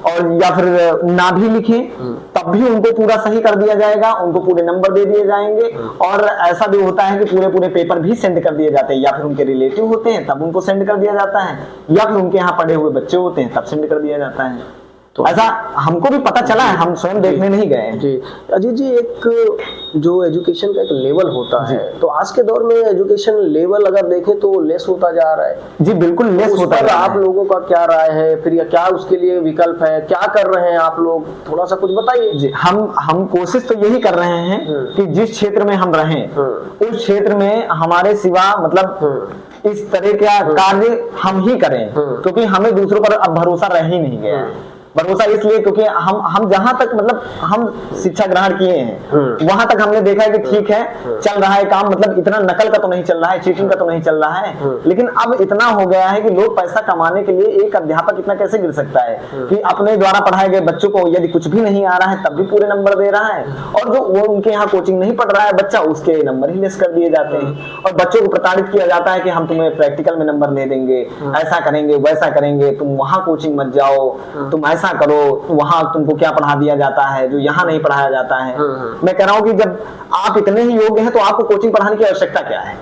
और या फिर ना भी लिखें, तब भी उनको पूरा सही कर दिया जाएगा, उनको पूरे नंबर दे दिए जाएंगे। और ऐसा भी होता है कि पूरे पूरे पेपर भी सेंड कर दिए जाते हैं, या फिर उनके रिलेटिव होते हैं तब उनको सेंड कर दिया जाता है, या फिर उनके यहाँ पढ़े हुए बच्चे होते हैं तब सेंड कर दिया जाता है। तो ऐसा हमको भी पता चला है, हम स्वयं देखने नहीं गए जी। अजीत जी, एक जो एजुकेशन का एक लेवल होता है, तो आज के दौर में एजुकेशन लेवल अगर देखें तो लेस होता जा रहा है जी, बिल्कुल लेस होता है। आप लोगों का क्या राय है फिर, या क्या उसके लिए विकल्प है, क्या कर रहे हैं आप लोग, थोड़ा सा कुछ बताइए जी। हम कोशिश तो यही कर रहे हैं कि जिस क्षेत्र में हम रहें उस क्षेत्र में हमारे सिवा मतलब इस तरह का कार्य हम ही करें, क्योंकि हमें दूसरों पर अब भरोसा रह ही नहीं गया है। भरोसा इसलिए क्योंकि हम जहां तक मतलब हम शिक्षा ग्रहण किए हैं वहां तक हमने देखा है कि ठीक है चल रहा है काम, मतलब इतना नकल का तो नहीं चल रहा है, चीटिंग का तो नहीं चल रहा है। लेकिन अब इतना हो गया है कि लोग पैसा कमाने के लिए एक अध्यापक इतना कैसे गिर सकता है कि अपने द्वारा पढ़ाए गए बच्चों को यदि कुछ भी नहीं आ रहा है तब भी पूरे नंबर दे रहा है, और जो वो उनके यहाँ कोचिंग नहीं पढ़ रहा है बच्चा उसके नंबर ही लेस कर दिए जाते हैं, और बच्चों को प्रताड़ित किया जाता है कि हम तुम्हें प्रैक्टिकल में नंबर नहीं देंगे, ऐसा करेंगे वैसा करेंगे, तुम वहां कोचिंग मत जाओ, तुम ऐसा करो, वहां तुमको क्या पढ़ा दिया जाता है जो यहाँ नहीं पढ़ाया जाता है। मैं कह रहा हूँ कि जब आप इतने ही योग्य हैं तो आपको कोचिंग पढ़ाने की आवश्यकता क्या है?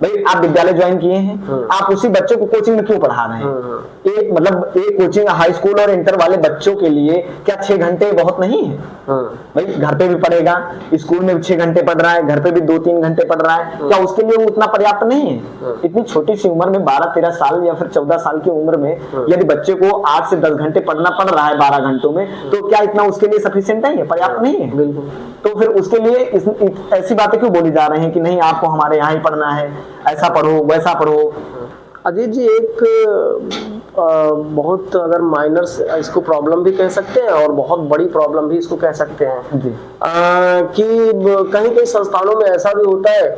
भाई आप विद्यालय ज्वाइन किए हैं, आप उसी बच्चों को कोचिंग में क्यों पढ़ा रहे हैं? एक मतलब एक कोचिंग हाई स्कूल और इंटर वाले बच्चों के लिए क्या 6 घंटे बहुत नहीं है? भाई घर पे भी पढ़ेगा, स्कूल में भी 6 घंटे पढ़ रहा है, घर पे भी 2-3 घंटे पढ़ रहा है, क्या उसके लिए उतना पर्याप्त नहीं है? इतनी छोटी सी उम्र में 12-13 साल या फिर 14 साल की उम्र में यदि बच्चे को 8 से 10 घंटे पढ़ना पड़ रहा है 12 घंटों में, तो क्या इतना उसके लिए सफिशिएंट नहीं है, पर्याप्त नहीं है? बिल्कुल। तो फिर उसके लिए ऐसी बातें क्यों बोली जा रही हैं कि नहीं आपको हमारे यहाँ ही पढ़ना है, ऐसा पढ़ो वैसा पढ़ो? अजीत जी, एक बहुत अगर माइनर इसको प्रॉब्लम भी कह सकते हैं और बहुत बड़ी प्रॉब्लम भी इसको कह सकते हैं जी। कि कहीं कहीं संस्थानों में ऐसा भी होता है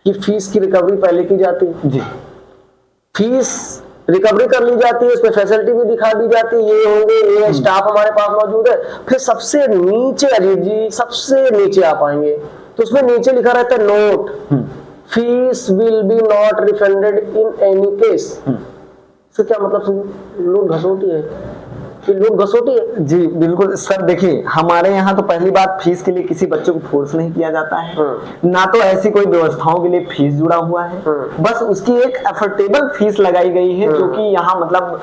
कि फीस की रिकवरी पहले की जाती है। जी। फीस रिकवरी कर ली जाती है, उसमें फैसिलिटी भी दिखा दी जाती है, ये होंगे, ये स्टाफ हमारे पास मौजूद है। फिर सबसे नीचे अजीत जी, सबसे नीचे आप आएंगे तो उसमें नीचे लिखा रहता है note, fees will be not refunded in any case. इसका क्या मतलब? लोग घसोटी है, ये लोग घसोटी है। जी बिल्कुल सर, देखिए हमारे यहाँ तो पहली बात फीस के लिए किसी बच्चे को फोर्स नहीं किया जाता है, ना तो ऐसी कोई व्यवस्थाओं के लिए फीस जुड़ा हुआ है, बस उसकी एक अफोर्डेबल फीस लगाई गई है जो कि यहाँ मतलब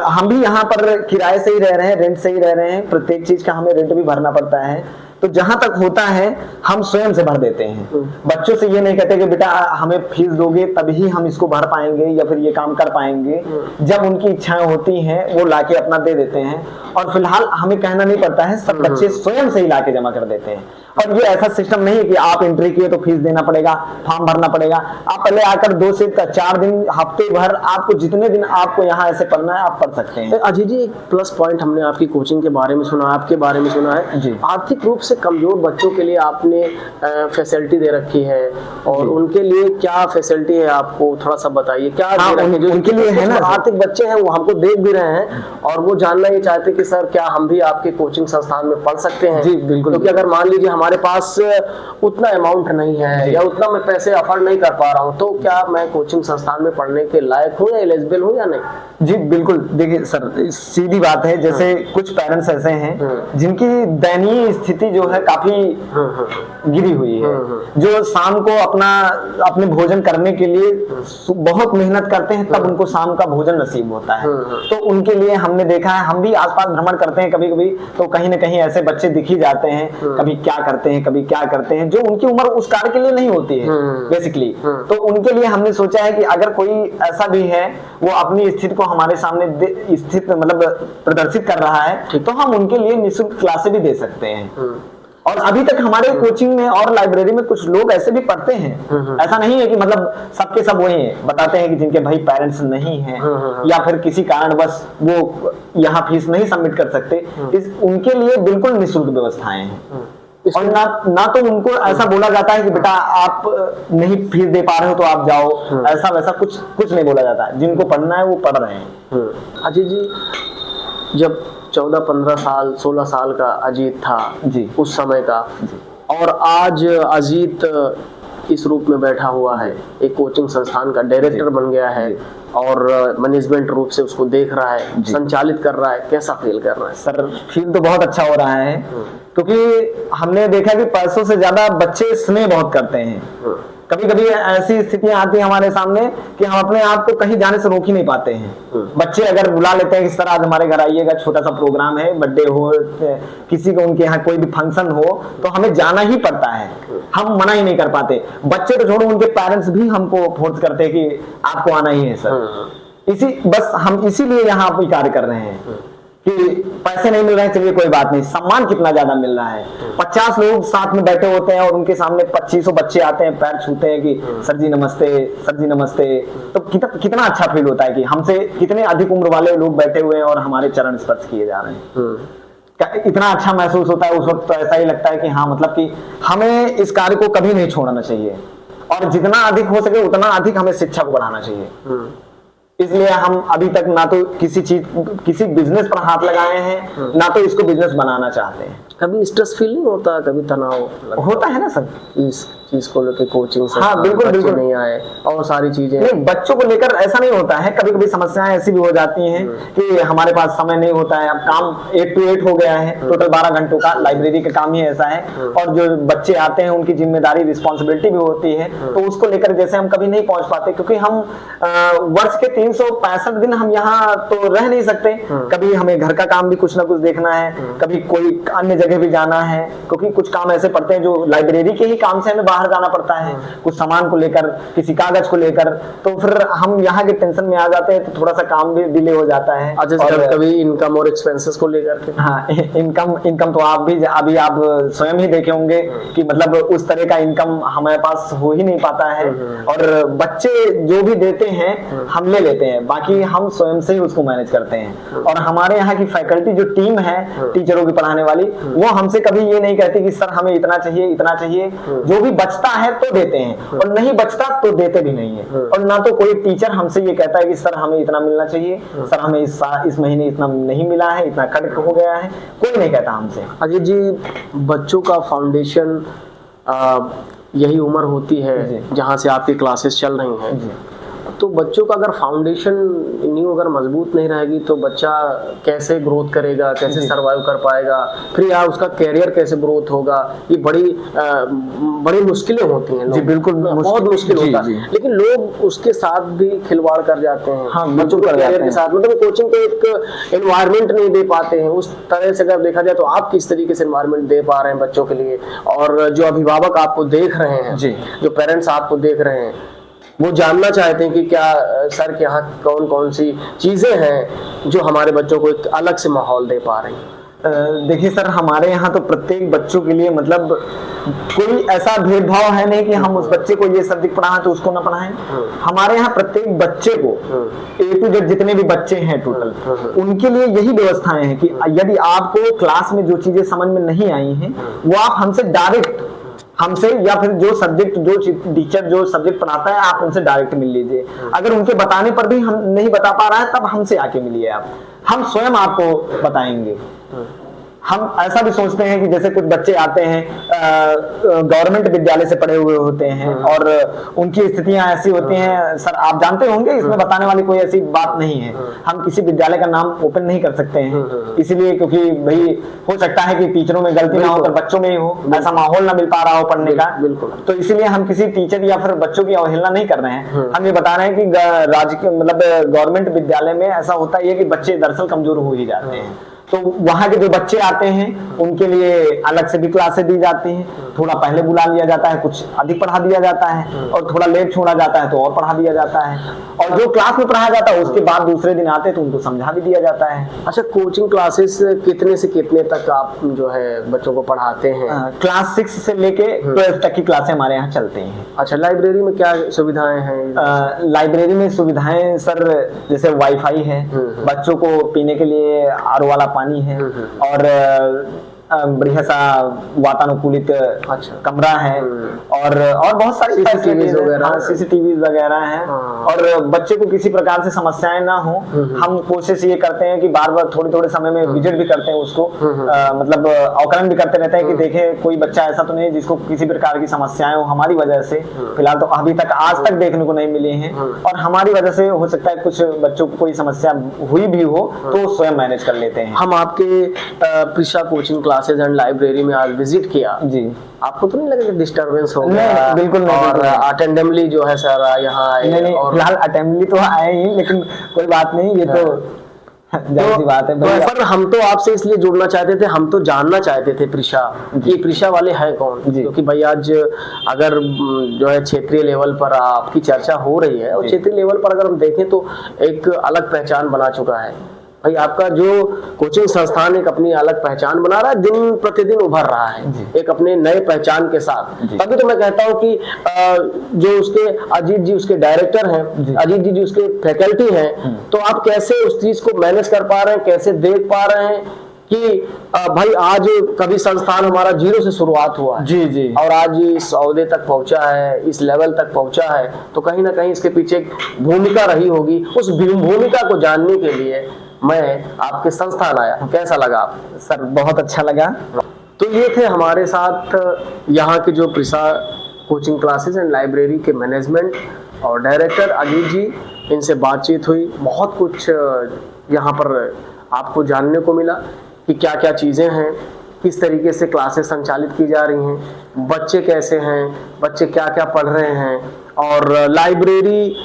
हम भी यहाँ पर किराए से ही रह रहे हैं, रेंट से ही रह रहे हैं, प्रत्येक चीज का हमें रेंट भी भरना पड़ता है, तो जहां तक होता है हम स्वयं से भर देते हैं। बच्चों से ये नहीं कहते कि बेटा हमें फीस दोगे तभी हम इसको भर पाएंगे या फिर ये काम कर पाएंगे। जब उनकी इच्छाएं होती हैं वो लाके अपना दे देते हैं, और फिलहाल हमें कहना नहीं पड़ता है, सब बच्चे स्वयं से ही लाके जमा कर देते हैं। और ये ऐसा सिस्टम नहीं है कि आप एंट्री किए तो फीस देना पड़ेगा, फॉर्म भरना पड़ेगा। आप पहले आकर 2 से 4 दिन, हफ्ते भर, आपको जितने दिन आपको यहाँ ऐसे पढ़ना है आप पढ़ सकते हैं। अजीत जी, एक प्लस पॉइंट हमने आपकी कोचिंग के बारे में सुना, आपके बारे में सुना है जी। आर्थिक रूप से कमजोर बच्चों के लिए आपने फैसिलिटी दे रखी है, और उनके लिए क्या फैसिलिटी है आपको थोड़ा सा बताइए। क्या जो उनके लिए है ना, आर्थिक बच्चे हैं वो हमको देख भी रहे हैं और वो जानना ये चाहते कि सर क्या हम भी आपके कोचिंग संस्थान में पढ़ सकते हैं? जी बिल्कुल। क्योंकि अगर मान लीजिए हमारे पास उतना अमाउंट नहीं है या उतना मैं पैसे अफोर्ड नहीं कर पा रहा हूँ, तो क्या मैं कोचिंग संस्थान में पढ़ने के लायक हूँ या एलिजिबल हूँ या नहीं? जी बिल्कुल। देखिए सर, सीधी बात है, जैसे कुछ पेरेंट्स ऐसे हैं जिनकी दयनीय स्थिति जो है काफी गिरी हुई है, जो शाम को अपने भोजन करने के लिए बहुत मेहनत करते हैं, तब उनको शाम का भोजन नसीब होता है। तो उनके लिए हमने देखा है, हम भी आसपास भ्रमण करते हैं कभी कभी, तो कहीं ना कहीं ऐसे बच्चे दिख ही जाते हैं, कभी क्या करते हैं कभी क्या करते हैं, जो उनकी उम्र उस कार्य के लिए नहीं होती है बेसिकली। तो उनके लिए हमने सोचा है कि अगर कोई ऐसा भी है वो अपनी स्थिति को हमारे सामने स्थित मतलब प्रदर्शित कर रहा है, तो हम उनके लिए निःशुल्क क्लासेस भी दे सकते हैं। और अभी तक हमारे कोचिंग में और लाइब्रेरी में कुछ लोग ऐसे भी पढ़ते हैं, ऐसा नहीं है कि मतलब सबके सब वही हैं। बताते हैं कि जिनके भाई पेरेंट्स नहीं हैं या फिर किसी कारणवश वो यहाँ फीस नहीं सबमिट कर सकते, उनके लिए बिल्कुल निःशुल्क व्यवस्थाएं हैं। और ना तो उनको ऐसा बोला जाता है कि बेटा आप नहीं फीस दे पा रहे हो तो आप जाओ, ऐसा वैसा कुछ नहीं बोला जाता है। जिनको पढ़ना है वो पढ़ रहे हैं। अजीत जी, जब 14-15 साल 16 साल का अजीत था जी, उस समय का, और आज अजीत इस रूप में बैठा हुआ है, एक कोचिंग संस्थान का डायरेक्टर बन गया है और मैनेजमेंट रूप से उसको देख रहा है, संचालित कर रहा है, कैसा फील कर रहा है? सर फील तो बहुत अच्छा हो रहा है, क्योंकि हमने देखा कि पैसों से ज्यादा बच्चे स्नेह बहुत करते हैं। कभी कभी ऐसी स्थितियां आती है हमारे सामने कि हम अपने आप को कहीं जाने से रोक ही नहीं पाते हैं। बच्चे अगर बुला लेते हैं कि सर आज हमारे घर आइएगा, छोटा सा प्रोग्राम है, बर्थडे हो, किसी को उनके यहाँ कोई भी फंक्शन हो, तो हमें जाना ही पड़ता है, हम मना ही नहीं कर पाते। बच्चे तो छोड़ो, उनके पेरेंट्स भी हमको फोर्स करते हैं कि आपको आना ही है सर। हम इसीलिए यहाँ पे कार्य कर रहे हैं। कि पैसे नहीं मिल रहे हैं, चलिए कोई बात नहीं, सम्मान कितना ज्यादा मिल रहा है। 50 लोग साथ में बैठे होते हैं और उनके सामने 2500 बच्चे आते हैं, पैर छूते हैं कि सर जी नमस्ते, सर जी नमस्ते। तो कितना अच्छा फील होता है कि हमसे कितने अधिक उम्र वाले लोग बैठे हुए हैं और हमारे चरण स्पर्श किए जा रहे हैं। इतना अच्छा महसूस होता है उस वक्त। तो ऐसा ही लगता है कि हाँ, मतलब कि हमें इस कार्य को कभी नहीं छोड़ना चाहिए और जितना अधिक हो सके उतना अधिक हमें शिक्षा को बढ़ाना चाहिए। इसलिए हम अभी तक ना तो किसी बिजनेस पर हाथ लगाए हैं, ना तो इसको बिजनेस बनाना चाहते हैं। कभी स्ट्रेस फील नहीं होता, कभी तनाव होता है ना सर इस चीज को लेकर, कोचिंग से हाँ बिल्कुल बच्चे बिल्कुल नहीं आए और सारी चीजें? नहीं, बच्चों को लेकर ऐसा नहीं होता है। कभी कभी समस्याएं ऐसी भी हो जाती हैं कि हमारे पास समय नहीं होता है। अब काम 8 to 8 हो गया है, टोटल 12 घंटों का लाइब्रेरी का काम ही ऐसा है। और जो बच्चे आते हैं उनकी जिम्मेदारी, रिस्पॉन्सिबिलिटी भी होती है, तो उसको लेकर जैसे हम कभी नहीं पहुंच पाते, क्योंकि हम वर्ष के 365 दिन हम यहाँ तो रह नहीं सकते। कभी हमें घर का काम भी कुछ ना कुछ देखना है, कभी कोई अन्य जगह भी जाना है, क्योंकि कुछ काम ऐसे पड़ते हैं जो लाइब्रेरी के ही काम से हमें बाहर जाना पड़ता है, कुछ सामान को लेकर, किसी कागज को लेकर। तो फिर हम यहाँ के टेंशन में आ जाते हैं, तो थोड़ा सा काम भी डिले हो जाता है। अच्छा, और कभी इनकम और एक्सपेंसेस को लेकर के? हाँ, इनकम तो आप भी अभी आप स्वयं ही देखे होंगे कि मतलब उस तरह का इनकम हमारे पास हो ही नहीं पाता है। और बच्चे जो भी देते हैं हम ले लेते हैं, बाकी हम स्वयं से ही उसको मैनेज करते हैं। और हमारे यहाँ की फैकल्टी जो टीम है टीचरों की पढ़ाने वाली, वो हमसे कभी ये नहीं कहती कि सर हमें इतना चाहिए इतना चाहिए। जो भी बचता है तो देते हैं और नहीं बचता तो देते भी नहीं है। और ना तो कोई टीचर हमसे ये कहता है कि सर हमें इतना मिलना चाहिए, सर हमें इस महीने इतना नहीं मिला है, इतना कट हो गया है, कोई नहीं कहता हमसे। अजय जी, बच्चों का फाउंडेशन यही उम्र होती है जहाँ से आपकी क्लासेस चल रही हैं, तो बच्चों का अगर फाउंडेशन नींव अगर मजबूत नहीं रहेगी तो बच्चा कैसे ग्रोथ करेगा, कैसे सरवाइव कर पाएगा, फिर यार उसका कैरियर कैसे ग्रोथ होगा? ये बड़ी मुश्किलें होती हैं। जी बिल्कुल, बहुत मुश्किल होता है, लेकिन लोग उसके साथ भी खिलवाड़ कर जाते हैं। हाँ, बच्चों के कैरियर के साथ, मतलब कोचिंग को एक एनवायरनमेंट नहीं दे पाते हैं। उस तरह से अगर देखा जाए तो आप किस तरीके से एनवायरनमेंट दे पा रहे हैं बच्चों के लिए? और जो अभिभावक आपको देख रहे हैं, जो पेरेंट्स आपको देख रहे हैं, वो जानना चाहते हैं कि क्या सर के यहाँ कौन कौन सी चीजें हैं जो हमारे बच्चों को एक अलग से माहौल दे पा रही हैं? देखिए सर, हमारे यहाँ तो प्रत्येक बच्चों के लिए मतलब कोई ऐसा भेदभाव है नहीं कि हम उस बच्चे को ये सब्जेक्ट पढ़ाएं तो उसको ना पढ़ाएं। हमारे यहाँ प्रत्येक बच्चे को A to Z जितने भी बच्चे हैं टोटल, उनके लिए यही व्यवस्थाएं हैं कि यदि आपको क्लास में जो चीजें समझ में नहीं आई हैं वो आप हमसे डायरेक्ट, हमसे या फिर जो सब्जेक्ट जो टीचर जो सब्जेक्ट पढ़ाता है आप उनसे डायरेक्ट मिल लीजिए। अगर उनके बताने पर भी हम नहीं बता पा रहा है तब हमसे आके मिलिए आप, हम स्वयं आपको बताएंगे। हम ऐसा भी सोचते हैं कि जैसे कुछ बच्चे आते हैं गवर्नमेंट विद्यालय से पढ़े हुए होते हैं और उनकी स्थितियां ऐसी होती हैं, सर आप जानते होंगे, इसमें बताने वाली कोई ऐसी बात नहीं है। हम किसी विद्यालय का नाम ओपन नहीं कर सकते हैं इसलिए, क्योंकि भाई हो सकता है कि टीचरों में गलती ना हो पर बच्चों में ही हो, ऐसा माहौल ना मिल पा रहा हो पढ़ने का। तो इसीलिए हम किसी टीचर या फिर बच्चों की अवहेलना नहीं कर रहे हैं। हम ये बता रहे हैं कि राजकीय मतलब गवर्नमेंट विद्यालय में ऐसा होता है कि बच्चे दरअसल कमजोर हो ही जाते हैं। तो वहाँ के जो बच्चे आते हैं उनके लिए अलग से भी क्लासेस दी जाती हैं। थोड़ा पहले बुला लिया जाता है, कुछ अधिक पढ़ा दिया जाता है, और थोड़ा लेट छोड़ा जाता है तो और पढ़ा दिया जाता है। और जो क्लास में पढ़ाया जाता है उसके बाद दूसरे दिन आते तो उनको समझा भी दिया जाता है। अच्छा, कोचिंग क्लासेस कितने से कितने तक आप जो है बच्चों को पढ़ाते हैं? क्लास 6 से लेके 12 तक की क्लासें हमारे यहाँ चलते हैं। अच्छा, लाइब्रेरी में क्या सुविधाएं हैं? लाइब्रेरी में सुविधाएं सर जैसे वाईफाई है, बच्चों को पीने के लिए आरओ वाला पानी है, और बढ़िया सा वातानुकूलित कमरा है, और बहुत सारी सीसीटीवी वगैरह हैं। और बच्चे को किसी प्रकार से समस्याएं ना हो, हम कोशिश ये करते हैं कि बार बार थोड़े थोड़े समय में विजिट भी करते हैं उसको, मतलब अवकलन भी करते रहते हैं कि देखें कोई बच्चा ऐसा तो नहीं जिसको किसी प्रकार की समस्याएं हो हमारी वजह से। फिलहाल तो अभी तक आज तक देखने को नहीं मिली हैं, और हमारी वजह से हो सकता है कुछ बच्चों को कोई समस्या हुई भी हो तो स्वयं मैनेज कर लेते हैं। हम आपके Prisha coaching classes and library में आज विजिट किया जी, आपको तो नहीं लगा कि डिस्टरबेंस हो गया? नहीं, बिल्कुल नहीं। और अटेंडेमली जो है सर यहाँ आए? नहीं, फिलहाल अटेंडेमली तो आए ही, लेकिन कोई बात नहीं, ये तो जाहिर सी बात है। तो सर हम तो आपसे इसलिए जुड़ना चाहते थे, हम तो जानना चाहते थे प्रिशा, ये प्रिशा वाले हैं कौन? क्योंकि भाई आज अगर जो है क्षेत्रीय लेवल पर आपकी चर्चा हो रही है, और क्षेत्रीय लेवल पर अगर हम देखें तो एक अलग पहचान बना चुका है। भाई आपका जो कोचिंग संस्थान एक अपनी अलग पहचान बना रहा है, दिन प्रतिदिन उभर रहा है एक अपने नए पहचान के साथ। तभी तो मैं कहता हूँ कि जो उसके अजीत जी उसके डायरेक्टर हैं, अजीत जी उसके फैकल्टी हैं, तो आप कैसे उस चीज को मैनेज कर पा रहे हैं, कैसे देख पा रहे हैं कि भाई आज कभी संस्थान हमारा जीरो से शुरुआत हुआ है जी जी, और आज इस ओहदे तक पहुंचा है, इस लेवल तक पहुंचा है, तो कहीं ना कहीं इसके पीछे एक भूमिका रही होगी। उस भूमिका को जानने के लिए मैं आपके संस्थान आया, कैसा लगा आप? सर बहुत अच्छा लगा। तो ये थे हमारे साथ यहाँ के जो प्रिसा कोचिंग क्लासेस एंड लाइब्रेरी के मैनेजमेंट और डायरेक्टर अजीत जी, इनसे बातचीत हुई, बहुत कुछ यहाँ पर आपको जानने को मिला कि क्या क्या चीज़ें हैं, किस तरीके से क्लासेस संचालित की जा रही हैं, बच्चे कैसे हैं, बच्चे क्या क्या पढ़ रहे हैं, और लाइब्रेरी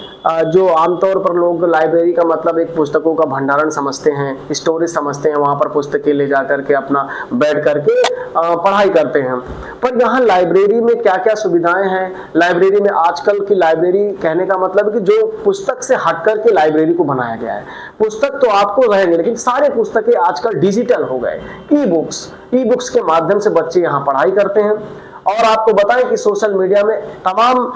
जो आमतौर पर लोग लाइब्रेरी का मतलब एक पुस्तकों का भंडारण समझते हैं, स्टोरेज समझते हैं, वहाँ पर पुस्तकें ले जा करके अपना बैठ करके पढ़ाई करते हैं। पर यहाँ लाइब्रेरी में क्या क्या सुविधाएं हैं, लाइब्रेरी में आजकल की लाइब्रेरी कहने का मतलब कि जो पुस्तक से हट करके लाइब्रेरी को बनाया गया है। पुस्तक तो आपको रहेंगे लेकिन सारे पुस्तकें आजकल डिजिटल हो गए, ई बुक्स के माध्यम से बच्चे यहाँ पढ़ाई करते हैं। और आपको बताएं कि सोशल मीडिया में तमाम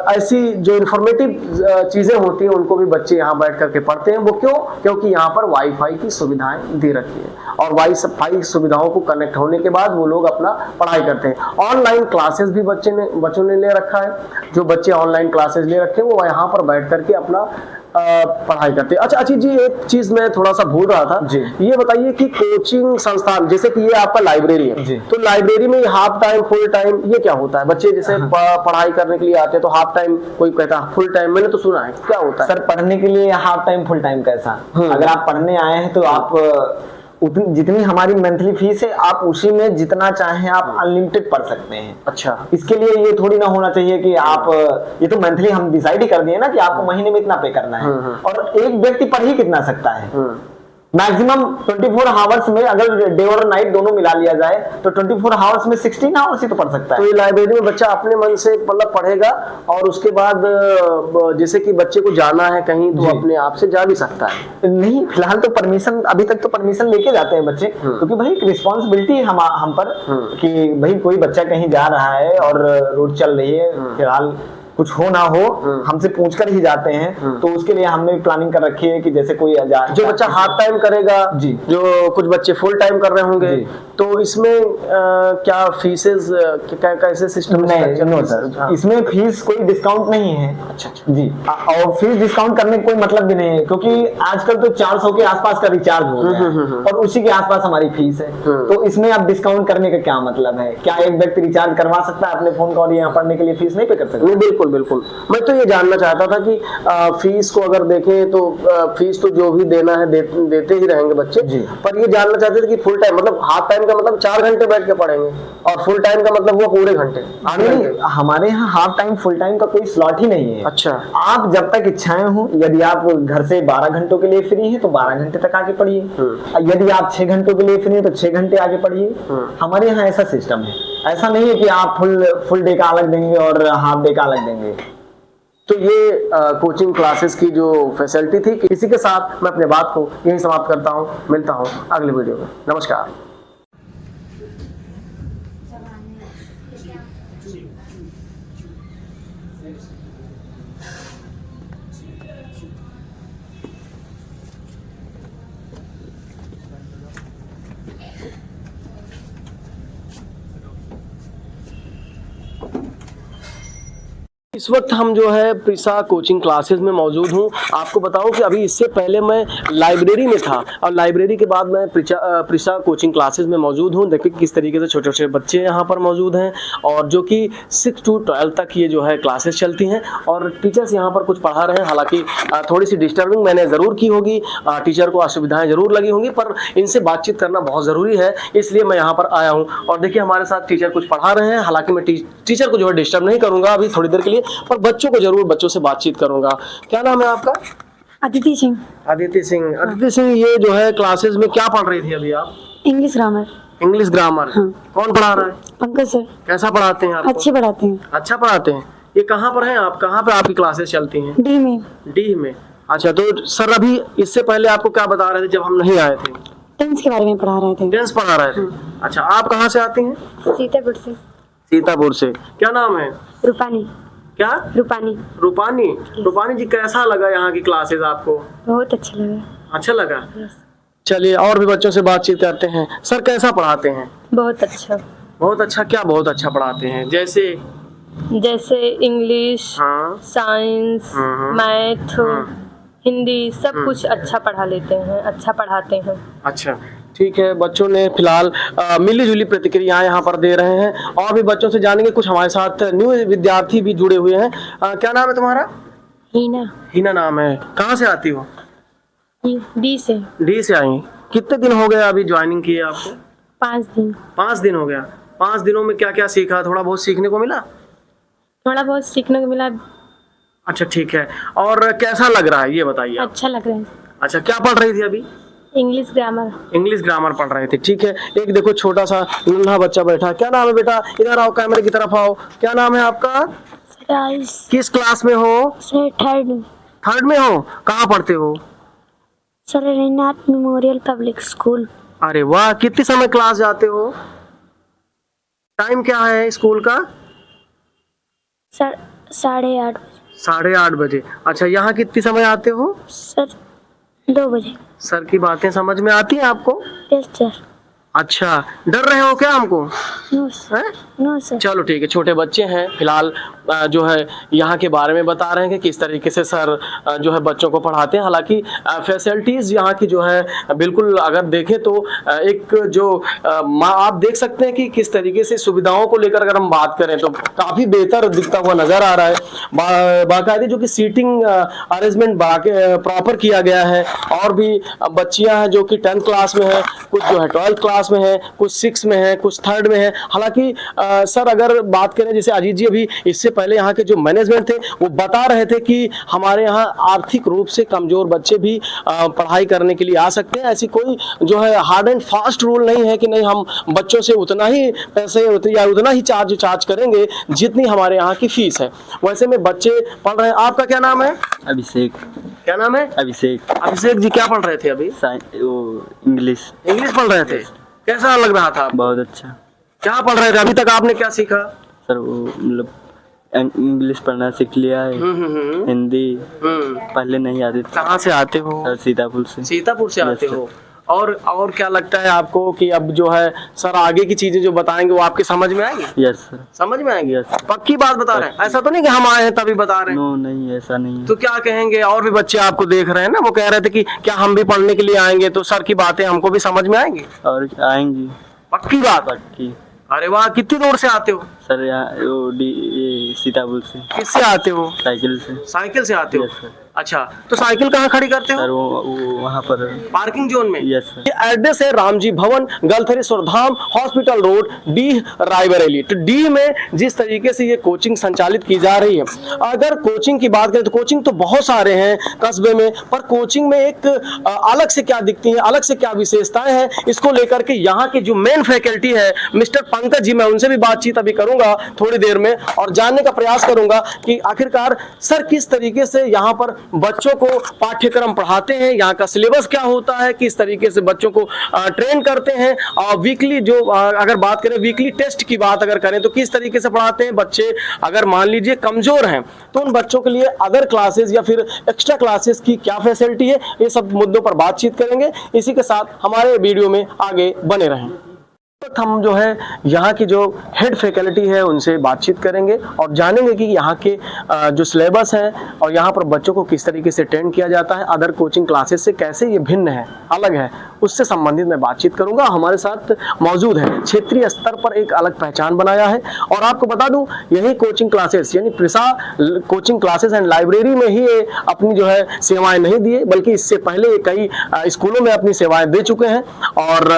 ऐसी जो इन्फॉर्मेटिव चीजें होती हैं उनको भी बच्चे यहाँ बैठ करके पढ़ते हैं। वो क्यों? क्योंकि यहाँ पर वाईफाई की सुविधाएं दे रखी है और वाईफाई सुविधाओं को कनेक्ट होने के बाद वो लोग अपना पढ़ाई करते हैं। ऑनलाइन क्लासेस भी बच्चों ने ले रखा है। जो बच्चे ऑनलाइन क्लासेस ले रखे हैं वो यहाँ पर बैठ करके अपना पढ़ाई करते हैं। अच्छा अच्छी जी, एक चीज मैं थोड़ा सा भूल रहा था जी। ये बताइए कि कोचिंग संस्थान जैसे कि ये आपका लाइब्रेरी है जी। तो लाइब्रेरी में हाफ टाइम फुल टाइम ये क्या होता है? बच्चे जैसे पढ़ाई करने के लिए आते हैं तो हाफ टाइम, कोई कहता है फुल टाइम, मैंने तो सुना है, क्या होता है? सर पढ़ने के लिए हाफ टाइम फुल टाइम कैसा? अगर आप पढ़ने आए हैं तो आप जितनी हमारी मंथली फीस है आप उसी में जितना चाहें आप अनलिमिटेड पढ़ सकते हैं। अच्छा, इसके लिए ये थोड़ी ना होना चाहिए कि आप ये तो मंथली हम डिसाइड ही कर दिए ना कि आपको महीने में इतना पे करना है। और एक व्यक्ति पढ़ ही कितना सकता है? मैक्सिमम 24 आवर्स में अगर डे और नाइट दोनों मिला लिया जाए तो 24 आवर्स में 16 आवर्स ही तो पढ़ सकता है। तो ये लाइब्रेरी में बच्चा अपने मन से मतलब पढ़ेगा और उसके बाद जैसे कि बच्चे को जाना है कहीं तो अपने आप से जा भी सकता है? नहीं, फिलहाल तो परमिशन, अभी तक तो परमिशन लेके जाते हैं बच्चे, क्योंकि भाई एक रिस्पॉन्सिबिलिटी है हम पर कि भाई कोई बच्चा कहीं जा रहा है और रोड चल रही है, फिलहाल कुछ हो ना हो हमसे पूछ कर ही जाते हैं। तो उसके लिए हमने प्लानिंग कर रखी है कि जैसे कोई जो बच्चा हाफ टाइम करेगा जी, जो कुछ बच्चे फुल टाइम कर रहे होंगे तो इसमें क्या फीसेस कैसे सिस्टम? नहीं नो सर, इसमें फीस कोई डिस्काउंट नहीं है। अच्छा जी, और फीस डिस्काउंट करने का कोई मतलब भी नहीं है क्योंकि आजकल तो 400 के आसपास का रिचार्ज हो गया है और उसी के आसपास हमारी फीस है। तो इसमें आप डिस्काउंट करने का क्या मतलब है? क्या एक व्यक्ति रिचार्ज करवा सकता है अपने फोन का और यहाँ पढ़ने के लिए फीस नहीं पे कर सकता? बिल्कुल बिल्कुल। मैं तो ये जानना चाहता था कि फीस को अगर देखें तो फीस तो जो भी देना है देते ही रहेंगे बच्चे जी। पर ये जानना चाहते थे कि फुल टाइम मतलब हाफ टाइम का मतलब 4 घंटे बैठ के पढ़ेंगे और फुल टाइम का मतलब वो पूरे घंटे? हमारे यहाँ हाफ टाइम फुल टाइम का कोई स्लॉट ही नहीं है। अच्छा, आप जब तक इच्छाएं हो, यदि आप घर से 12 घंटों के लिए फ्री हैं तो 12 घंटे तक आके पढ़िए, यदि आप 6 घंटों के लिए फ्री हैं तो 6 घंटे आगे पढ़िए। हमारे यहाँ ऐसा सिस्टम है, ऐसा नहीं है कि आप फुल डे का अलग देंगे और हाफ डे का अलग देंगे। तो ये कोचिंग क्लासेस की जो फैसिलिटी थी, इसी के साथ मैं अपने बात को यहीं समाप्त करता हूँ। मिलता हूँ अगले वीडियो में। नमस्कार। इस वक्त हम जो है प्रिसा कोचिंग क्लासेस में मौजूद हूँ। आपको बताऊं कि अभी इससे पहले मैं लाइब्रेरी में था और लाइब्रेरी के बाद मैं प्रिसा कोचिंग क्लासेस में मौजूद हूँ। देखिए किस तरीके से छोटे छोटे बच्चे यहाँ पर मौजूद हैं और जो कि 6 to 12 तक ये जो है क्लासेस चलती हैं और टीचर्स यहाँ पर कुछ पढ़ा रहे हैं। हालांकि थोड़ी सी डिस्टर्बिंग मैंने ज़रूर की होगी, टीचर को असुविधाएँ ज़रूर लगी होंगी, पर इनसे बातचीत करना बहुत ज़रूरी है, इसलिए मैं यहाँ पर आया हूँ। और देखिए हमारे साथ टीचर कुछ पढ़ा रहे हैं। हालांकि मैं टीचर को जो है डिस्टर्ब नहीं करूँगा अभी थोड़ी देर के लिए, पर बच्चों को जरूर बच्चों से बातचीत करूंगा। क्या नाम है आपका? अदिति सिंह। अदिति सिंह। अदिति सिंह, ये जो है क्लासेस में क्या पढ़ रही थी अभी आप? English grammar. English grammar. हाँ। कौन पढ़ा रहा है? पंकज सर। कैसा पढ़ाते हैं आप? अच्छे पढ़ाते हैं। अच्छा पढ़ाते हैं। ये कहाँ पर है आप? कहाँ पे आपकी क्लासेस चलती हैं? डी में। डी में। अच्छा, तो सर अभी इससे पहले आपको क्या बता रहे थे जब हम नहीं आए थे? टेंस के बारे में पढ़ा रहे थे। टेंस पढ़ा रहे थे। अच्छा, आप कहाँ से आती हैं? सीतापुर से। सीतापुर से। क्या नाम है? रूपानी। क्या? रूपानी। रूपानी। रूपानी जी, कैसा लगा यहाँ की क्लासेस आपको? बहुत अच्छा लगा। अच्छा लगा। चलिए और भी बच्चों से बातचीत करते हैं। सर कैसा पढ़ाते हैं? बहुत अच्छा। बहुत अच्छा। क्या बहुत अच्छा पढ़ाते हैं? जैसे इंग्लिश, हाँ, साइंस, मैथ, हिंदी, सब कुछ अच्छा पढ़ा लेते हैं, अच्छा पढ़ाते हैं। अच्छा ठीक है। बच्चों ने फिलहाल मिली जुली प्रतिक्रियाएं यहाँ पर दे रहे हैं और भी बच्चों से जानेंगे। कुछ हमारे साथ न्यू विद्यार्थी भी जुड़े हुए हैं। क्या नाम है तुम्हारा? हीना। हीना नाम है। कहाँ से आती हो? डी से। डी से आई। कितने दिन हो गए अभी ज्वाइनिंग किए आपको? 5 दिन। 5 दिन हो गया। 5 दिनों में क्या क्या सीखा? थोड़ा बहुत सीखने को मिला? थोड़ा बहुत सीखने को मिला। अच्छा ठीक है। और कैसा लग रहा है ये बताइए आप? अच्छा लग रहा है। अच्छा, क्या पढ़ रही थी अभी? English grammar. इंग्लिश ग्रामर पढ़ रहे थे। ठीक है। एक देखो छोटा सा नन्हा बच्चा बैठा। क्या नाम है बेटा? इधर आओ, कैमरे की तरफ आओ। क्या नाम है आपका? किस क्लास में हो? Sir third. थर्ड में हो। कहाँ पढ़ते हो? Sir Rainath memorial public school. अरे वाह, कितने समय क्लास जाते हो? टाइम क्या है स्कूल का? सर 8:30। 8:30 बजे। अच्छा, यहाँ कितने समय आते हो? सर 2 बजे। सर की बातें समझ में आती हैं आपको? Yes sir. अच्छा, डर रहे हो क्या हमको? No sir. हैं? No sir. चलो ठीक है। छोटे बच्चे हैं फिलहाल, जो है यहाँ के बारे में बता रहे हैं कि किस तरीके से सर जो है बच्चों को पढ़ाते हैं। हालांकि फैसिलिटीज़ यहाँ की जो है बिल्कुल अगर देखें तो एक जो आप देख सकते हैं कि किस तरीके से सुविधाओं को लेकर अगर हम बात करें तो काफ़ी बेहतर दिखता हुआ नज़र आ रहा है। बाकायदे जो कि सीटिंग अरेंजमेंट प्रॉपर किया गया है। और भी बच्चियाँ हैं जो कि 10th क्लास में है, कुछ जो है 12th क्लास में है, कुछ 6 में है, कुछ 3rd में है। हालांकि सर अगर बात करें, जैसे अजीत जी अभी इससे पहले यहाँ के जो मैनेजमेंट थे वो बता रहे थे कि हमारे यहाँ आर्थिक रूप से कमजोर बच्चे भी पढ़ाई करने के लिए आ सकते हैं। ऐसी कोई जो है हार्ड एंड फास्ट रूल नहीं है कि नहीं हम बच्चों से उतना ही पैसे या उतना ही चार्ज करेंगे जितनी हमारे यहाँ की फीस है। वैसे में बच्चे पढ़ रहे हैं। आपका क्या नाम है? अभिषेक। क्या नाम है? अभिषेक। अभिषेक जी, क्या पढ़ रहे थे अभी? इंग्लिश। इंग्लिश पढ़ रहे थे। कैसा लग रहा था? बहुत अच्छा। क्या पढ़ रहे थे अभी तक? आपने क्या सीखा? सर वो मतलब इंग्लिश पढ़ना सीख लिया है। हिंदी पहले नहीं आती थी। कहाँ से आते हो? सर सीतापुर से। सीतापुर से आते सर। हो। और क्या लगता है आपको कि अब जो है सर आगे की चीजें जो बताएंगे वो आपके समझ में आएंगी? Yes sir. समझ में आएंगी? यस। पक्की बात बता रहे हैं? ऐसा तो नहीं कि हम आए हैं तभी बता रहे हैं? नो नहीं, ऐसा नहीं है। तो क्या कहेंगे? और भी बच्चे आपको देख रहे हैं ना, वो कह रहे थे कि क्या हम भी पढ़ने के लिए आएंगे तो सर की बातें हमको भी समझ में आएंगी? और आएंगी। पक्की बात? पक्की। अरे वाह, कितनी दूर से आते हो? सर यहाँ सीतापुर से। किससे आते हो? साइकिल से। साइकिल से आते हो? Yes sir. अच्छा, तो साइकिल कहाँ खड़ी करते हो? सर वो वहाँ पर पार्किंग जोन में? Yes sir. ये एड्रेस है रामजी भवन, गलथरेश्वर धाम, हॉस्पिटल रोड, डी रायबरेली। तो डी में जिस तरीके से ये कोचिंग संचालित की जा रही है, अगर कोचिंग की बात करें तो कोचिंग तो बहुत सारे हैं कस्बे में, पर कोचिंग में एक अलग से क्या दिखती है, अलग से क्या विशेषताएं हैं, इसको लेकर के यहाँ की जो मेन फैकल्टी है मिस्टर पंकज जी, मैं उनसे भी बातचीत अभी करूंगा थोड़ी देर में और जानने का प्रयास करूंगा कि आखिरकार सर किस तरीके से यहाँ पर बच्चों को पाठ्यक्रम पढ़ाते हैं, यहाँ का सिलेबस क्या होता है, किस तरीके से बच्चों को ट्रेन करते हैं। और वीकली जो अगर बात करें वीकली टेस्ट की बात अगर करें तो किस तरीके से पढ़ाते हैं। बच्चे अगर मान लीजिए कमजोर हैं तो उन बच्चों के लिए अदर क्लासेस या फिर एक्स्ट्रा क्लासेस की क्या फैसिलिटी है, ये सब मुद्दों पर बातचीत करेंगे। इसी के साथ हमारे वीडियो में आगे बने रहें। हम जो है यहाँ की जो हेड फैकल्टी है उनसे बातचीत करेंगे और जानेंगे कि यहाँ के जो सिलेबस है और यहाँ पर बच्चों को किस तरीके से ट्रेन किया जाता है, अदर कोचिंग क्लासेस से कैसे ये भिन्न है, अलग है, उससे संबंधित मैं बातचीत करूंगा। हमारे साथ मौजूद है, क्षेत्रीय स्तर पर एक अलग पहचान बनाया है। और आपको बता दूं यही कोचिंग क्लासेस यानी प्रिसा कोचिंग क्लासेस एंड लाइब्रेरी में ही अपनी जो है सेवाएं नहीं दिए, बल्कि इससे पहले कई स्कूलों में अपनी सेवाएं दे चुके हैं। और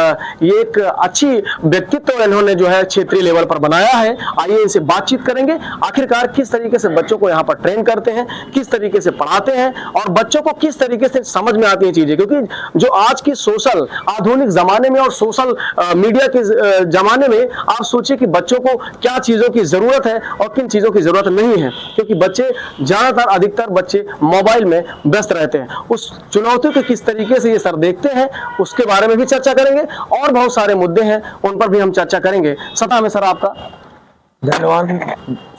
ये एक अच्छी व्यक्तित्व इन्होंने जो है क्षेत्रीय लेवल पर बनाया है। आइए इनसे बातचीत करेंगे, आखिरकार किस तरीके से बच्चों को यहाँ पर ट्रेन करते हैं, किस तरीके से पढ़ाते हैं और बच्चों को किस तरीके से समझ में आती हैं चीजें। क्योंकि जो आज की सोशल आधुनिक जमाने में और सोशल मीडिया के जमाने में आप सोचिए कि बच्चों को क्या चीजों की जरूरत है और किन चीजों की जरूरत नहीं है, क्योंकि बच्चे ज्यादातर अधिकतर बच्चे मोबाइल में व्यस्त रहते हैं। उस चुनौती को किस तरीके से ये सर देखते हैं उसके बारे में भी चर्चा करेंगे और बहुत सारे मुद्दे हैं उन पर भी हम चर्चा करेंगे। सता में सर आपका धन्यवाद।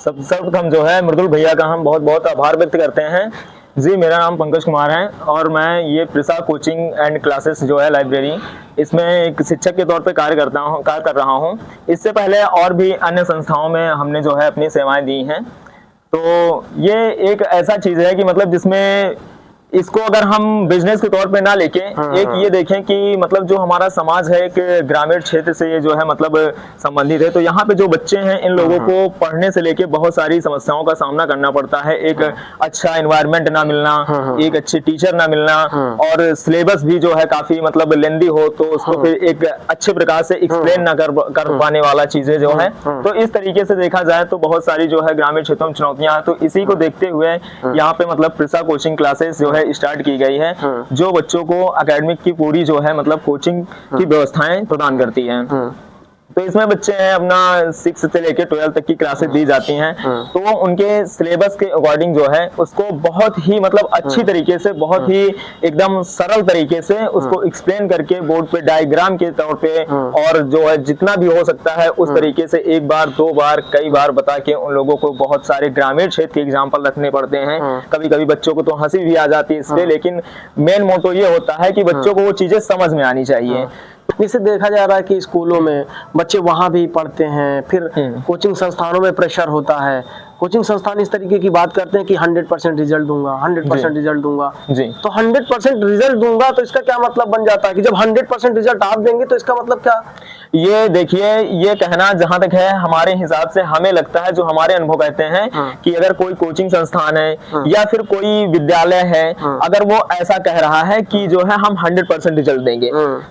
सर्वप्रथम जो है मृदुल भैया का हम बहुत बहुत आभार व्यक्त करते हैं। जी, मेरा नाम पंकज कुमार है और मैं ये प्रिसा कोचिंग एंड क्लासेस जो है लाइब्रेरी, इसमें एक शिक्षक के तौर पे कार्य कर रहा हूँ। इससे पहले और भी अन्य संस्थाओं में हमने जो है अपनी सेवाएं दी हैं। तो ये एक ऐसा चीज़ है कि मतलब जिसमें इसको अगर हम बिजनेस के तौर पे ना लेके एक ये देखें कि मतलब जो हमारा समाज है एक ग्रामीण क्षेत्र से ये जो है मतलब संबंधित है। तो यहाँ पे जो बच्चे हैं इन लोगों को पढ़ने से लेके बहुत सारी समस्याओं का सामना करना पड़ता है। एक अच्छा एनवायरनमेंट ना मिलना, एक अच्छे टीचर ना मिलना और सिलेबस भी जो है काफी मतलब लेंदी हो तो उसको फिर एक अच्छे प्रकार से एक्सप्लेन ना कर पाने वाला चीजें जो है। तो इस तरीके से देखा जाए तो बहुत सारी जो है ग्रामीण क्षेत्रों में चुनौतियां हैं। तो इसी को देखते हुए यहाँ पे मतलब प्रिसा कोचिंग क्लासेस जो है स्टार्ट की गई है, जो बच्चों को एकेडमिक की पूरी जो है मतलब कोचिंग की व्यवस्थाएं प्रदान करती है। तो इसमें बच्चे हैं अपना 6 से लेकर 12 तक की क्लासेस दी जाती हैं। तो वो उनके सिलेबस के अकॉर्डिंग जो है उसको बहुत ही मतलब अच्छी तरीके से, बहुत ही एकदम सरल तरीके से उसको एक्सप्लेन करके बोर्ड पे डायग्राम के तौर पे और जो है जितना भी हो सकता है उस तरीके से एक बार, 2 बार, कई बार बता के उन लोगों को बहुत सारे ग्रामीण क्षेत्र के एग्जाम्पल रखने पड़ते हैं। कभी कभी बच्चों को तो हंसी भी आ जाती है इसलिए, लेकिन मेन मोटो ये होता है कि बच्चों को वो चीजें समझ में आनी चाहिए। जैसे देखा जा रहा है कि स्कूलों में बच्चे वहां भी पढ़ते हैं, फिर कोचिंग संस्थानों में प्रेशर होता है। कोचिंग संस्थान इस तरीके की बात करते हैं कि 100% रिजल्ट दूंगा, 100% रिजल्ट दूंगा। जी। तो 100% रिजल्ट दूंगा तो इसका क्या मतलब बन जाता है कि जब 100% रिजल्ट आप देंगे तो इसका मतलब क्या? ये देखिए, ये कहना जहां तक है हमारे हिसाब से हमें लगता है, जो हमारे अनुभव कहते हैं कि अगर कोई कोचिंग संस्थान है या फिर कोई विद्यालय है, अगर वो ऐसा कह रहा है कि जो है हम 100% रिजल्ट देंगे,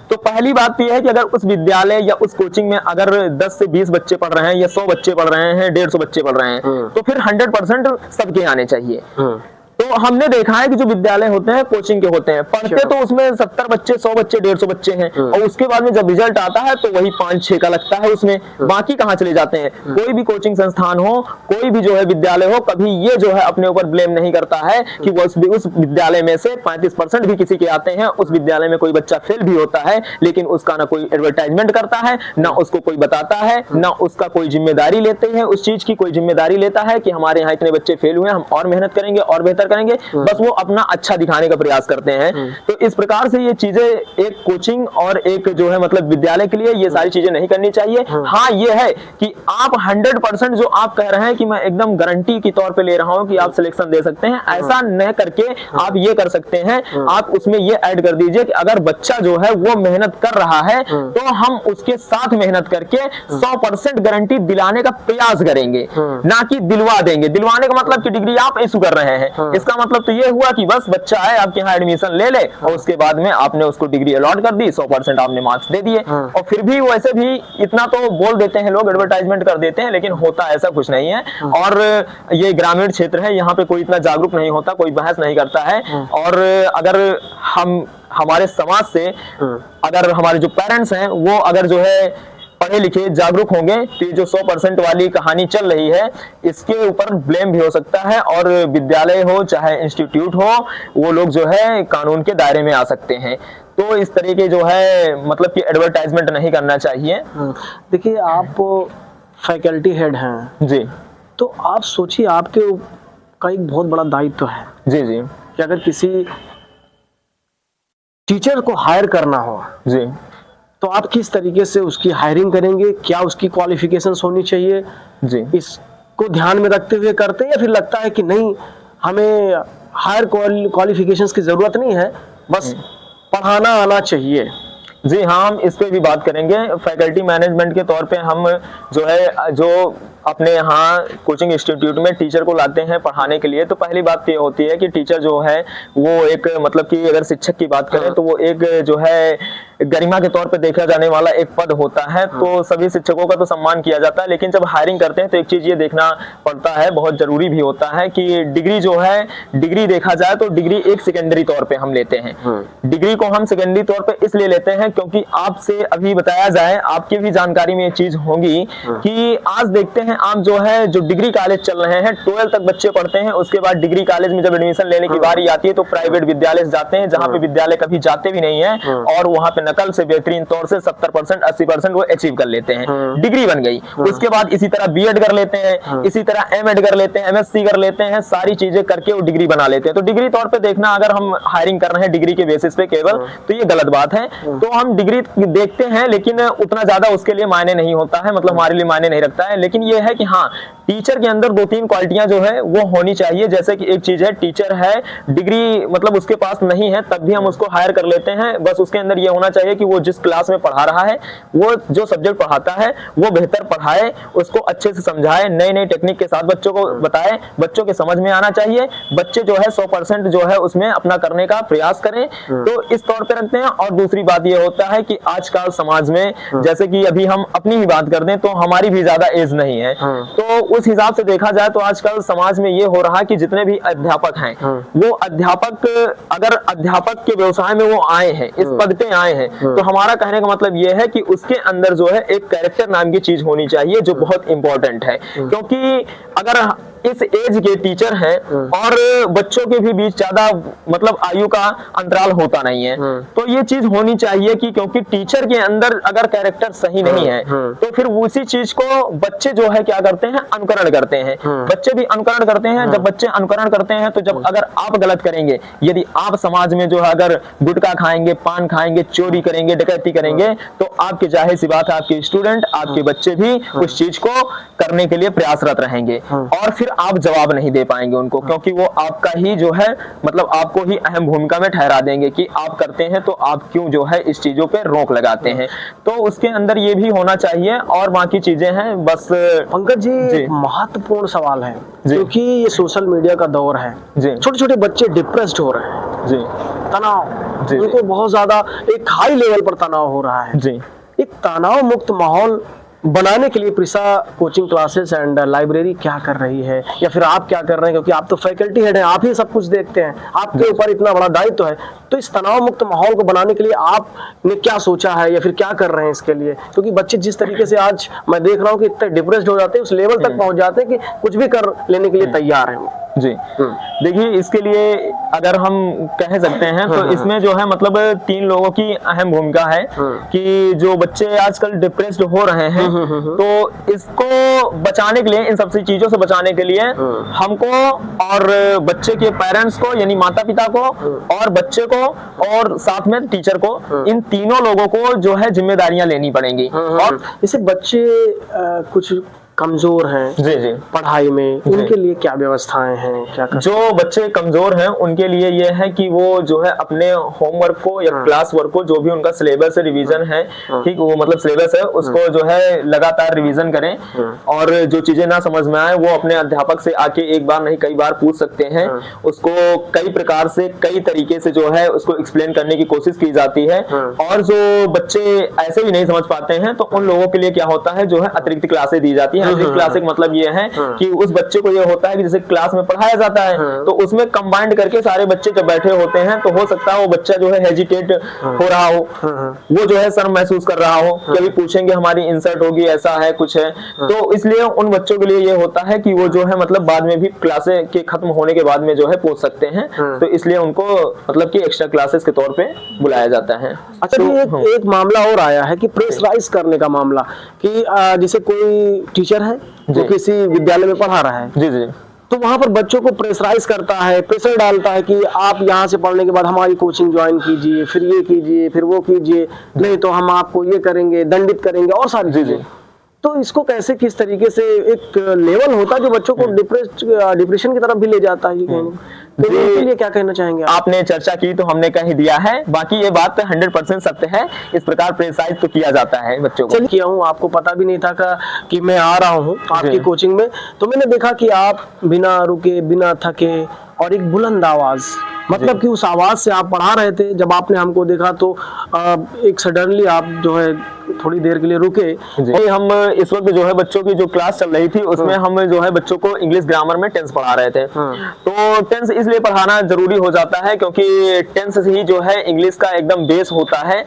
तो पहली बात ये है कि अगर उस विद्यालय या उस कोचिंग में अगर 10 से 20 बच्चे पढ़ रहे हैं या 100 बच्चे पढ़ रहे हैं, 150 बच्चे पढ़ रहे हैं, तो फिर 100% सबके आने चाहिए। तो हमने देखा है कि जो विद्यालय होते हैं कोचिंग के होते हैं, पढ़ते तो उसमें 70 बच्चे, 100 बच्चे, 150 बच्चे हैं और उसके बाद में जब रिजल्ट आता है तो वही 5-6 का लगता है, उसमें बाकी कहाँ चले जाते हैं। कोई भी कोचिंग संस्थान हो, कोई भी जो है विद्यालय हो, कभी ये जो है अपने ऊपर ब्लेम नहीं करता है कि वो उस विद्यालय में से 35% भी किसी के आते हैं, उस विद्यालय में कोई बच्चा फेल भी होता है, लेकिन उसका ना कोई एडवर्टाइजमेंट करता है, ना उसको कोई बताता है, ना उसका कोई जिम्मेदारी लेते हैं, उस चीज की कोई जिम्मेदारी लेता है कि हमारे यहाँ इतने बच्चे फेल हुए, हम और मेहनत करेंगे और बेहतर करेंगे। बस वो अपना अच्छा दिखाने का प्रयास करते हैं। तो इस प्रकार से ये चीजें एक कोचिंग और एक जो है मतलब विद्यालय के लिए ये सारी चीजें नहीं करनी चाहिए। हाँ, ये है कि आप 100% जो आप कह रहे हैं कि मैं एकदम गारंटी के तौर पे ले रहा हूं कि आप सिलेक्शन दे सकते हैं, ऐसा न करके आप ये कर सकते हैं, आप उसमें ये ऐड कर दीजिए कि अगर बच्चा जो है वो मेहनत कर रहा है तो हम उसके साथ मेहनत करके 100% गारंटी दिलाने का प्रयास करेंगे, ना कि दिलवा देंगे। दिलवाने का मतलब कि डिग्री आप इशू कर रहे हैं, इसका मतलब तो ये हुआ कि बस बच्चा है आपके यहाँ एडमिशन ले ले और उसके बाद में आपने उसको डिग्री अलॉट कर दी, 100% आपने मार्क्स दे दिए। और फिर भी वैसे भी इतना तो बोल देते हैं लोग, एडवर्टाइजमेंट कर देते हैं, लेकिन होता ऐसा कुछ नहीं है। और ये ग्रामीण क्षेत्र है, यहाँ पे कोई इतना जागरूक नहीं होता, कोई बहस नहीं करता है। और अगर हमारे समाज से अगर हमारे जो पेरेंट्स हैं वो अगर जो है पढ़े लिखे जागरूक होंगे तो जो 100% वाली कहानी चल रही है इसके ऊपर ब्लेम भी हो सकता है और विद्यालय हो चाहे इंस्टीट्यूट हो, वो लोग जो है कानून के दायरे में आ सकते हैं। तो इस तरीके जो है मतलब कि एडवर्टाइजमेंट नहीं करना चाहिए। देखिए, आप फैकल्टी हेड हैं जी, तो आप सोचिए आपके का एक बहुत बड़ा दायित्व है जी जी, कि अगर किसी टीचर को हायर करना हो जी, तो आप किस तरीके से उसकी हायरिंग करेंगे, क्या उसकी क्वालिफिकेशंस होनी चाहिए जी, इसको ध्यान में रखते हुए करते हैं, या फिर लगता है कि नहीं हमें हायर क्वालिफिकेशंस की जरूरत नहीं है, बस पढ़ाना आना चाहिए? जी हाँ, हम इस पे भी बात करेंगे। फैकल्टी मैनेजमेंट के तौर पे हम जो है जो अपने यहाँ कोचिंग इंस्टीट्यूट में टीचर को लाते हैं पढ़ाने के लिए, तो पहली बात ये होती है कि टीचर जो है वो एक मतलब कि अगर शिक्षक की बात करें तो वो एक जो है गरिमा के तौर पे देखा जाने वाला एक पद होता है। तो सभी शिक्षकों का तो सम्मान किया जाता है, लेकिन जब हायरिंग करते हैं तो एक चीज ये देखना पड़ता है, बहुत जरूरी भी होता है कि डिग्री जो है, डिग्री देखा जाए तो डिग्री एक सेकेंडरी तौर पे हम लेते हैं। डिग्री को हम सेकेंडरी तौर पे इसलिए लेते हैं क्योंकि आपसे अभी बताया जाए, आपकी भी जानकारी में ये चीज होगी कि आज देखते हैं आप जो है जो डिग्री कॉलेज चल रहे हैं, 12 तक बच्चे पढ़ते हैं, उसके बाद डिग्री कॉलेज में जब एडमिशन लेने की बारी आती है तो प्राइवेट विद्यालय जाते हैं जहाँ पे विद्यालय कभी जाते भी नहीं है, और वहाँ पे नकल से बेहतरीन तौर से 70% 80% वो अचीव कर लेते हैं, डिग्री बन गई। उसके बाद इसी तरह बीएड कर लेते हैं, इसी तरह एमएड कर लेते हैं, एमएससी कर लेते हैं, सारी चीजें करके वो डिग्री बना लेते हैं। तो डिग्री तौर पे देखना, अगर हम हायरिंग कर रहे हैं डिग्री के बेसिस पे केवल, तो ये गलत बात है। तो हम डिग्री देखते हैं लेकिन उतना ज्यादा उसके लिए मायने नहीं होता है, मतलब हमारे लिए मायने नहीं रखता है। लेकिन ये है कि हाँ, टीचर के अंदर 2-3 क्वालिटियां जो है वो होनी चाहिए। जैसे कि एक चीज है, टीचर है, डिग्री मतलब उसके पास नहीं है, तब भी हम उसको हायर कर लेते हैं। बस उसके अंदर ये होना चाहिए कि वो जिस क्लास में पढ़ा रहा है, वो जो सब्जेक्ट पढ़ाता है वो बेहतर पढ़ाए, उसको अच्छे से समझाए, नई नई टेक्निक के साथ बच्चों को बताए, बच्चों के समझ में आना चाहिए, बच्चे जो है 100% जो है उसमें अपना करने का प्रयास करें। तो इस तौर पे रखते हैं। और दूसरी बात ये होता है कि आजकल समाज में, जैसे कि अभी हम अपनी ही बात कर दें तो हमारी भी ज्यादा एज नहीं है, तो उस हिसाब से देखा जाए तो आजकल समाज में ये हो रहा है कि जितने भी अध्यापक हैं, वो अध्यापक अगर अध्यापक के व्यवसाय में वो आए हैं, इस पद पे आए हैं, तो हमारा कहने का मतलब ये है कि उसके अंदर जो है एक कैरेक्टर नाम की चीज होनी चाहिए, जो बहुत इंपॉर्टेंट है। क्योंकि अगर इस एज के टीचर हैं और बच्चों के भी बीच ज्यादा मतलब आयु का अंतराल होता नहीं है, तो ये चीज होनी चाहिए कि क्योंकि टीचर के अंदर अगर कैरेक्टर सही नहीं है तो फिर उसी चीज को बच्चे जो है क्या करते हैं, अनुकरण करते हैं। बच्चे भी अनुकरण करते हैं। जब बच्चे अनुकरण करते हैं तो जब अगर आप गलत करेंगे, यदि आप समाज में जो है अगर गुटखा खाएंगे, पान खाएंगे, चोरी करेंगे, डकैती करेंगे, तो आपकी जाहिर सी बात है आपके स्टूडेंट, आपके बच्चे भी उस चीज को करने के लिए प्रयासरत रहेंगे, और फिर आप जवाब नहीं दे पाएंगे उनको, क्योंकि वो आपका ही जो है मतलब आपको ही अहम भूमिका में ठहरा देंगे कि आप करते हैं तो आप क्यों जो है इस चीजों पे रोक लगाते हैं। तो उसके अंदर ये भी होना चाहिए। और बाकी चीजें हैं बस। पंकज जी, महत्वपूर्ण सवाल है, क्योंकि ये सोशल मीडिया का दौर है, छोटे छोटे बच्चे डिप्रेस्ड हो रहे हैं जी, तनाव, उनको बहुत ज्यादा एक हाई लेवल पर तनाव हो रहा है जी। एक तनाव मुक्त माहौल बनाने के लिए प्रिसा कोचिंग क्लासेस एंड लाइब्रेरी क्या कर रही है, या फिर आप क्या कर रहे हैं, क्योंकि आप तो फैकल्टी हेड हैं, आप ही सब कुछ देखते हैं, आपके ऊपर इतना बड़ा दायित्व है। तो इस तनाव मुक्त माहौल को बनाने के लिए आपने क्या सोचा है या फिर क्या कर रहे हैं इसके लिए? क्योंकि बच्चे जिस तरीके से आज मैं देख रहा हूँ कि इतने डिप्रेस्ड हो जाते हैं, उस लेवल तक पहुंच जाते हैं कि कुछ भी कर लेने के लिए तैयार हैं जी। देखिए, इसके लिए अगर हम कह सकते हैं तो इसमें जो है मतलब 3 लोगों की अहम भूमिका है कि जो बच्चे आजकल डिप्रेस्ड हो रहे हैं, तो इसको बचाने के लिए, इन सबसे चीजों से बचाने के लिए हमको और बच्चे के पेरेंट्स को, यानी माता पिता को और बच्चे को और साथ में टीचर को, इन तीनों लोगों को जो है जिम्मेदारियां लेनी पड़ेंगी। और जैसे बच्चे कुछ कमजोर हैं जी जी पढ़ाई में, उनके लिए क्या व्यवस्थाएं हैं, क्या कर? जो बच्चे कमजोर हैं उनके लिए ये है कि वो जो है अपने होमवर्क को या क्लास वर्क को, जो भी उनका सिलेबस रिवीजन है, ठीक, वो मतलब सिलेबस है, उसको जो है लगातार रिवीजन करें। और जो चीजें ना समझ में आए वो अपने अध्यापक से आके एक बार नहीं कई बार पूछ सकते हैं। उसको कई प्रकार से, कई तरीके से जो है उसको एक्सप्लेन करने की कोशिश की जाती है। और जो बच्चे ऐसे भी नहीं समझ पाते हैं तो उन लोगों के लिए क्या होता है, जो है अतिरिक्त क्लासें दी जाती है। क्लासिक मतलब ये है कि उस बच्चे को ये होता है कि जैसे क्लास में पढ़ाया जाता है तो उसमें कंबाइंड करके सारे बच्चे जब बैठे होते हैं तो हो सकता है वो बच्चा जो है हेजिटेट हो रहा हो, वो जो है शर्म महसूस कर रहा हो कि अभी पूछेंगे हमारी इंसर्ट होगी, ऐसा है कुछ है। तो इसलिए उन बच्चों के लिए ये होता है कि वो जो है मतलब बाद में भी क्लासें के खत्म होने के बाद में जो है पूछ सकते हैं। तो इसलिए उनको मतलब कि एक्स्ट्रा क्लासेस के तौर पे बुलाया जाता है। अच्छा, तो एक मामला और आया है कि प्रेशराइज करने का मामला, कि जैसे कोई टीचर है जो किसी विद्यालय में पढ़ा रहा है जी जी, तो वहां पर बच्चों को प्रेशराइज करता है, प्रेशर डालता है कि आप यहाँ से पढ़ने के बाद हमारी कोचिंग ज्वाइन कीजिए, फिर ये कीजिए, फिर वो कीजिए, नहीं तो हम आपको ये करेंगे, दंडित करेंगे और सारी चीजें। तो इसको कैसे, किस तरीके से एक लेवल होता है जो बच्चों को डिप्रेशन की तरफ भी ले जाता है? तो इनके लिए क्या कहना चाहेंगे आप? आपने चर्चा की तो हमने कह ही दिया है, बाकी ये बात 100% सत्य है। इस प्रकार प्रेसाइज तो किया जाता है बच्चों को। चलिए किया हूँ, आपको पता भी नहीं था कि मैं आ रहा हूँ आपकी जी। कोचिंग में, तो मैंने देखा कि आप बिना रुके बिना थके और एक बुलंद आवाज, मतलब कि उस आवाज से आप पढ़ा रहे थे। जब आपने हमको देखा तो एक सडनली आप जो है थोड़ी देर के लिए रुके। जी, हम इस वक्त जो है बच्चों की जो क्लास चल रही थी उसमें हम जो है बच्चों को इंग्लिश ग्रामर में टेंस पढ़ा रहे थे। तो टेंस इसलिए पढ़ाना जरूरी हो जाता है क्योंकि टेंस से ही जो है इंग्लिश का एकदम बेस होता है।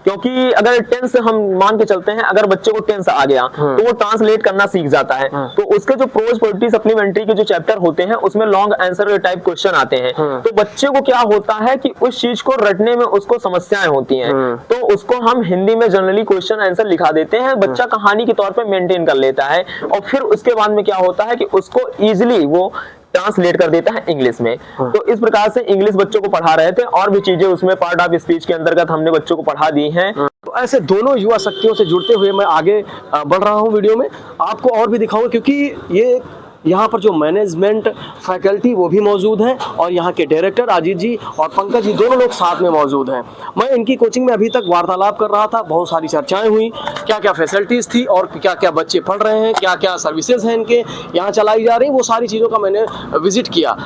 क्योंकि अगर टेंस हम मान के चलते हैं, अगर बच्चे को टेंस आ गया तो वो ट्रांसलेट करना सीख जाता है। तो उसके जो प्रोज पोएट्री सप्लीमेंट्री के जो चैप्टर होते हैं उसमें लॉन्ग आंसर टाइप क्वेश्चन आते हैं। तो बच्चे को क्या होता है कि उस चीज को रटने में उसको समस्याएं होती हैं, तो उसको हम हिंदी में जनरली क्वेश्चन आंसर लिखा देते हैं, बच्चा कहानी के तौर पे मेंटेन कर लेता है और फिर उसके बाद में क्या होता है कि उसको इजीली वो ट्रांसलेट कर देता है इंग्लिश में। तो इस प्रकार से इंग्लिश बच्चों को पढ़ा रहे थे और भी चीजें उसमें पार्ट ऑफ स्पीच के अंतर्गत हमने बच्चों को पढ़ा दी हैं। तो ऐसे दोनों युवा शक्तियों से जुड़ते हुए मैं आगे बढ़ रहा हूँ वीडियो में, आपको और भी दिखाऊंगा, क्योंकि ये यहाँ पर जो मैनेजमेंट फैकल्टी वो भी मौजूद है और यहाँ के डायरेक्टर अजीत जी और पंकज जी दोनों लोग साथ में मौजूद हैं। मैं इनकी कोचिंग में अभी तक वार्तालाप कर रहा था, बहुत सारी चर्चाएं हुई, क्या क्या फैसिलिटीज़ थी और क्या क्या बच्चे पढ़ रहे हैं, क्या क्या सर्विसेज हैं इनके यहाँ चलाई जा रही, वो सारी चीज़ों का मैंने विजिट किया।